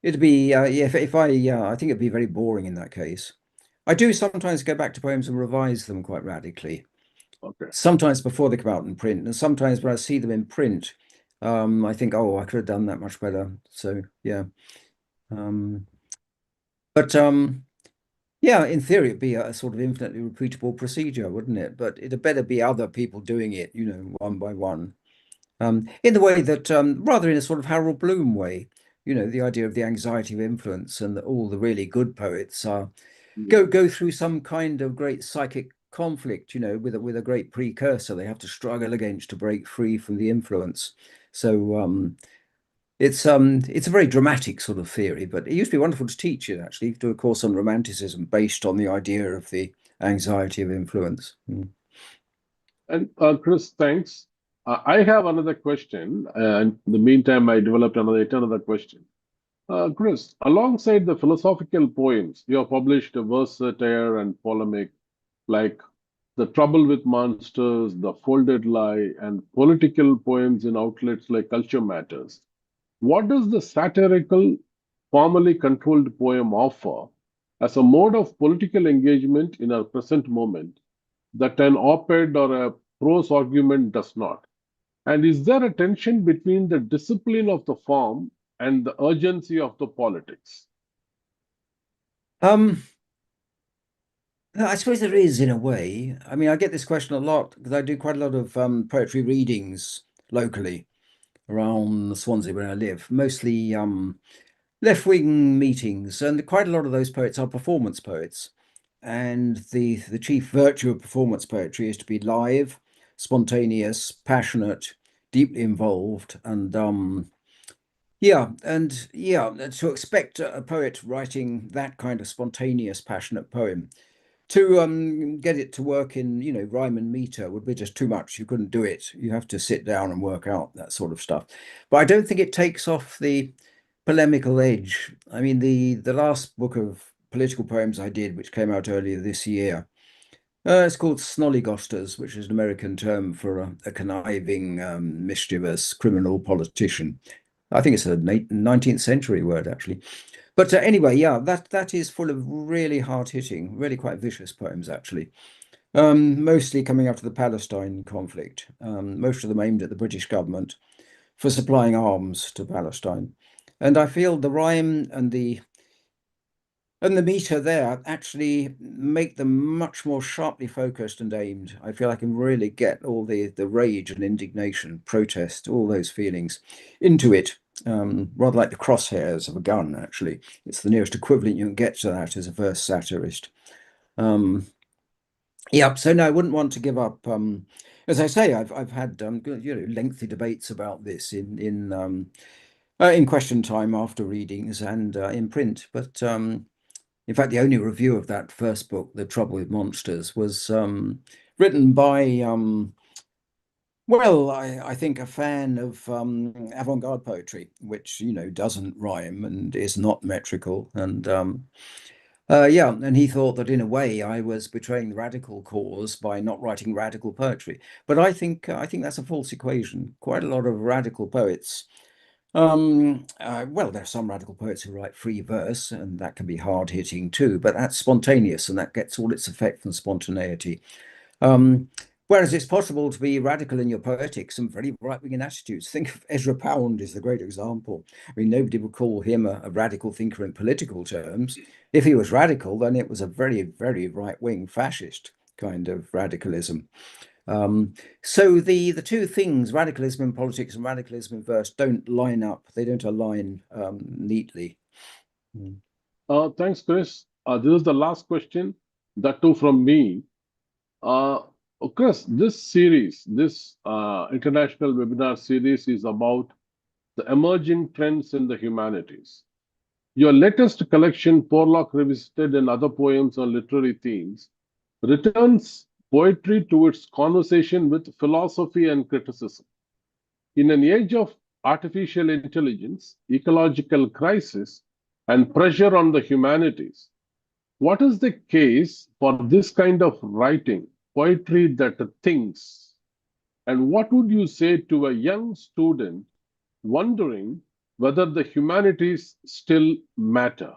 It'd be if I think it'd be very boring in that case. I do sometimes go back to poems and revise them quite radically.
Okay.
Sometimes before they come out in print, and sometimes when I see them in print. I think, oh, I could have done that much better. So yeah, but yeah, in theory, it'd be a sort of infinitely repeatable procedure, wouldn't it? But it'd better be other people doing it, one by one, in the way that rather in a sort of Harold Bloom way, the idea of the anxiety of influence, and that all the really good poets are go through some kind of great psychic conflict, with a great precursor they have to struggle against to break free from the influence. So it's a very dramatic sort of theory, but it used to be wonderful to teach it, actually, do a course on romanticism based on the idea of the anxiety of influence.
And Chris, thanks. I have another question, and in the meantime, I developed another question. Chris, alongside the philosophical poems, you have published a verse satire and polemic like The Trouble with Monsters, The Folded Lie, and political poems in outlets like Culture Matters. What does the satirical, formally controlled poem offer as a mode of political engagement in our present moment that an op-ed or a prose argument does not? And is there a tension between the discipline of the form and the urgency of the politics?
I suppose there is, in a way. I mean, I get this question a lot because I do quite a lot of poetry readings locally around Swansea where I live, mostly left-wing meetings, and quite a lot of those poets are performance poets. And the chief virtue of performance poetry is to be live, spontaneous, passionate, deeply involved, and to expect a poet writing that kind of spontaneous, passionate poem to get it to work in rhyme and meter would be just too much. You couldn't do it. You have to sit down and work out that sort of stuff. But I don't think it takes off the polemical edge. I mean, the last book of political poems I did, which came out earlier this year. It's called Snollygosters, which is an American term for a conniving, mischievous criminal politician. I think it's a 19th century word, actually. But anyway, yeah, that is full of really hard-hitting, really quite vicious poems, actually. Mostly coming out of the Palestine conflict, most of them aimed at the British government for supplying arms to Palestine. And I feel the rhyme and the meter there actually make them much more sharply focused and aimed. I feel I can really get all the rage and indignation, protest, all those feelings into it, rather like the crosshairs of a gun, actually. It's the nearest equivalent you can get to that as a verse satirist. Yeah, so no, I wouldn't want to give up. As I say, I've had lengthy debates about this in question time after readings and in print, but in fact, the only review of that first book, The Trouble with Monsters, was written by, well, I think a fan of avant-garde poetry, which, doesn't rhyme and is not metrical. And yeah, and he thought that in a way I was betraying the radical cause by not writing radical poetry. But I think that's a false equation. Quite a lot of radical poets well, there are some radical poets who write free verse, and that can be hard-hitting too, but that's spontaneous and that gets all its effect from spontaneity. Whereas it's possible to be radical in your poetics and very right-wing attitudes. Think of Ezra Pound is the great example. I mean, nobody would call him a radical thinker in political terms. If he was radical, then it was a very, very right-wing fascist kind of radicalism. So the two things, radicalism in politics and radicalism in verse, don't line up. They don't align neatly.
Thanks, Chris. This is the last question, that too from me. Chris, this series, this international webinar series is about the emerging trends in the humanities. Your latest collection, Porlock Revisited and Other Poems on Literary Themes, returns poetry to its conversation with philosophy and criticism. In an age of artificial intelligence, ecological crisis, and pressure on the humanities, what is the case for this kind of writing, poetry that thinks? And what would you say to a young student wondering whether the humanities still matter?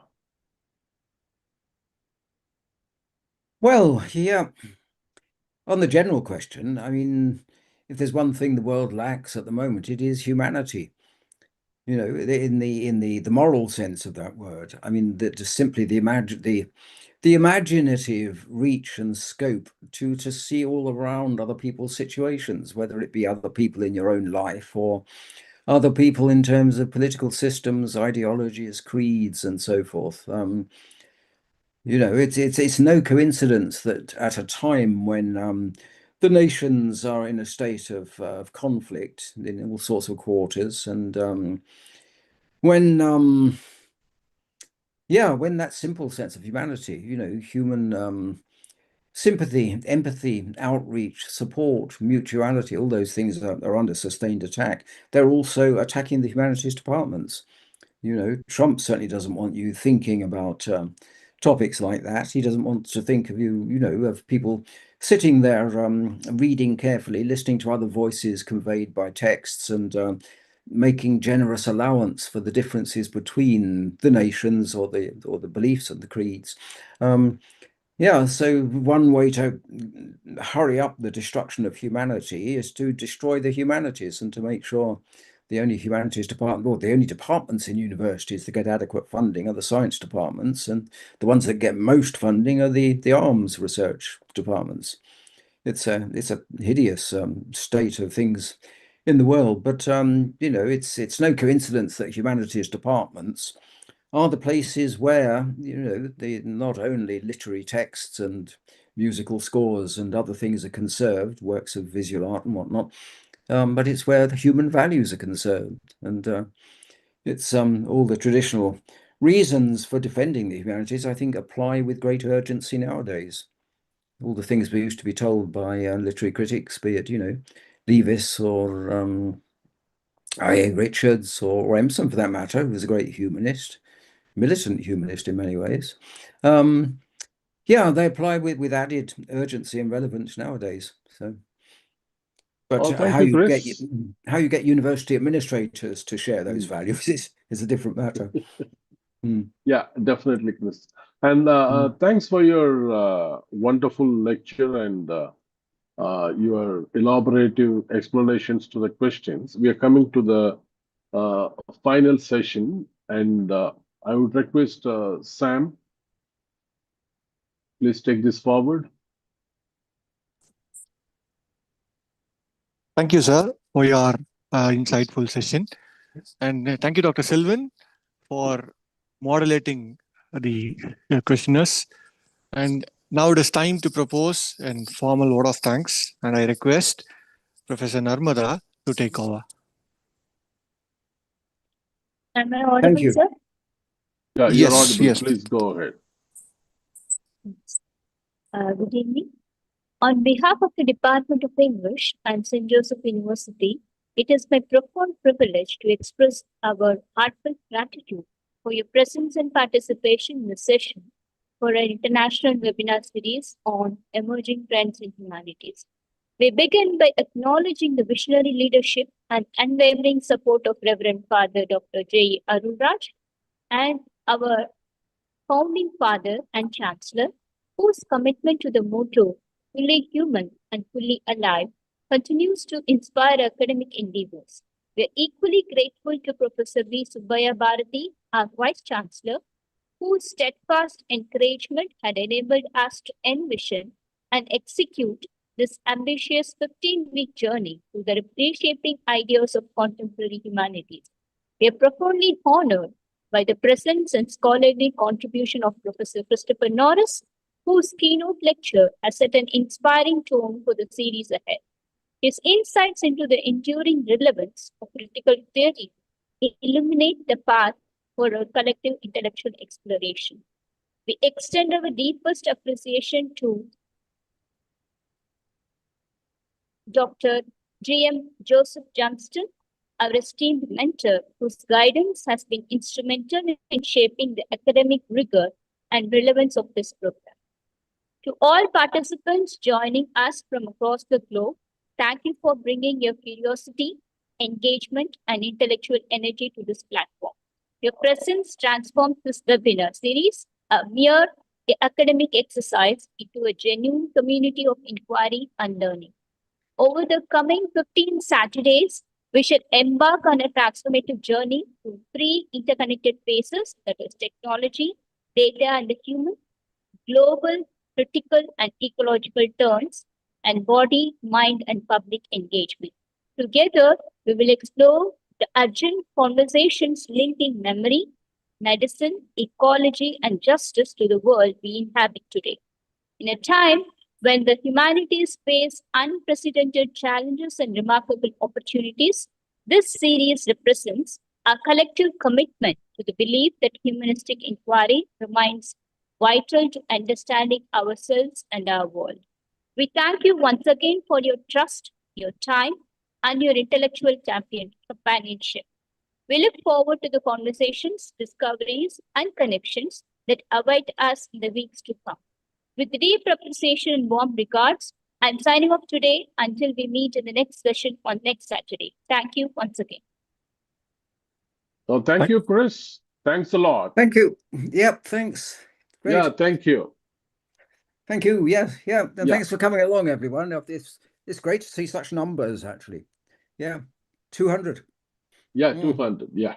Well, yeah, on the general question, I mean, if there's one thing the world lacks at the moment, it is humanity. In the moral sense of that word. I mean, that just simply the imaginative reach and scope to see all around other people's situations, whether it be other people in your own life or other people in terms of political systems, ideologies, creeds, and so forth. It's no coincidence that at a time when the nations are in a state of conflict in all sorts of quarters, and when when that simple sense of humanity, human sympathy, empathy, outreach, support, mutuality, all those things are under sustained attack. They're also attacking the humanities departments. Trump certainly doesn't want you thinking about topics like that. He doesn't want to think of of people sitting there reading carefully, listening to other voices conveyed by texts, and making generous allowance for the differences between the nations or the beliefs and the creeds. Yeah, so one way to hurry up the destruction of humanity is to destroy the humanities and to make sure the only humanities department, or the only departments in universities that get adequate funding are the science departments, and the ones that get most funding are the arms research departments. It's a hideous state of things in the world, but it's no coincidence that humanities departments are the places where the not only literary texts and musical scores and other things are conserved, works of visual art and whatnot, but it's where the human values are conserved, and it's all the traditional reasons for defending the humanities, I think, apply with great urgency nowadays. All the things we used to be told by literary critics, be it Leavis or I.A. Richards or Emerson, for that matter, who was a great humanist. militant humanist in many ways. Yeah, they apply with added urgency and relevance nowadays. So, but
Thank you, Chris.
how you get university administrators to share those values is a different matter.
Yeah, definitely, Chris. And thanks for your wonderful lecture and your elaborative explanations to the questions. We are coming to the final session, and I would request Sam, please take this forward.
Thank you, sir, for your insightful session. And thank you, Dr. Sylvan, for moderating the questioners. And now it is time to propose a formal vote of thanks. And I request Professor Narmada to take over.
Am I audible,
Thank you.
sir?
Yeah, you're
Yes,
audible.
yes.
Please go ahead.
Good evening. On behalf of the Department of English and St. Joseph University, it is my profound privilege to express our heartfelt gratitude for your presence and participation in this session for our international webinar series on emerging trends in humanities. We begin by acknowledging the visionary leadership and unwavering support of Reverend Father Dr. J. Arulraj and our founding father and chancellor, whose commitment to the motto, fully human and fully alive, continues to inspire academic endeavors. We are equally grateful to Professor V. Subbaya Bharati, our Vice Chancellor, whose steadfast encouragement had enabled us to envision and execute this ambitious 15-week journey through the reshaping ideas of contemporary humanities. We are profoundly honored by the presence and scholarly contribution of Professor Christopher Norris, whose keynote lecture has set an inspiring tone for the series ahead. His insights into the enduring relevance of critical theory illuminate the path for a collective intellectual exploration. We extend our deepest appreciation to Dr. G.M. Joseph Johnston, our esteemed mentor, whose guidance has been instrumental in shaping the academic rigor and relevance of this program. To all participants joining us from across the globe, thank you for bringing your curiosity, engagement, and intellectual energy to this platform. Your presence transforms this webinar series, a mere academic exercise, into a genuine community of inquiry and learning. Over the coming 15 Saturdays, we should embark on a transformative journey through three interconnected phases, that is technology, data and the human, global, critical and ecological turns, and body, mind and public engagement. Together, we will explore the urgent conversations linking memory, medicine, ecology and justice to the world we inhabit today. In a time when the humanities face unprecedented challenges and remarkable opportunities, this series represents our collective commitment to the belief that humanistic inquiry remains vital to understanding ourselves and our world. We thank you once again for your trust, your time, and your intellectual companionship. We look forward to the conversations, discoveries, and connections that await us in the weeks to come. With deep appreciation and warm regards, I'm signing off today until we meet in the next session on next Saturday. Thank you once again.
Oh, thank you, Chris. Thanks a lot.
Thank you. Yep, thanks. Great.
Yeah, thank you.
Thank you. Yes, yeah. And
Yeah.
thanks for coming along, everyone. It's great to see such numbers, actually. Yeah, 200.
Yeah, 200. Yeah.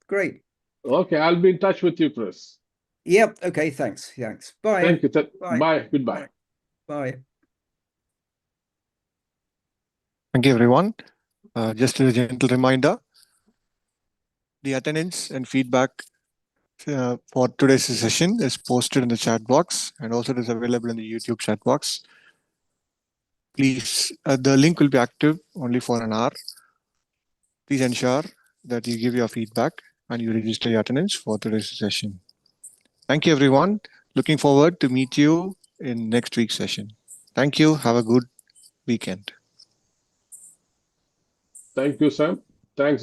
Great.
Okay, I'll be in touch with you, Chris.
Yep. Okay. Thanks. Thanks. Bye.
Thank you.
Bye.
Bye. Goodbye.
Bye.
Thank you, everyone. Just a gentle reminder, the attendance and feedback for today's session is posted in the chat box, and also it is available in the YouTube chat box. Please, the link will be active only for an hour. Please ensure that you give your feedback and you register your attendance for today's session. Thank you, everyone. Looking forward to meet you in next week's session. Thank you. Have a good weekend.
Thank you, Sam. Thanks.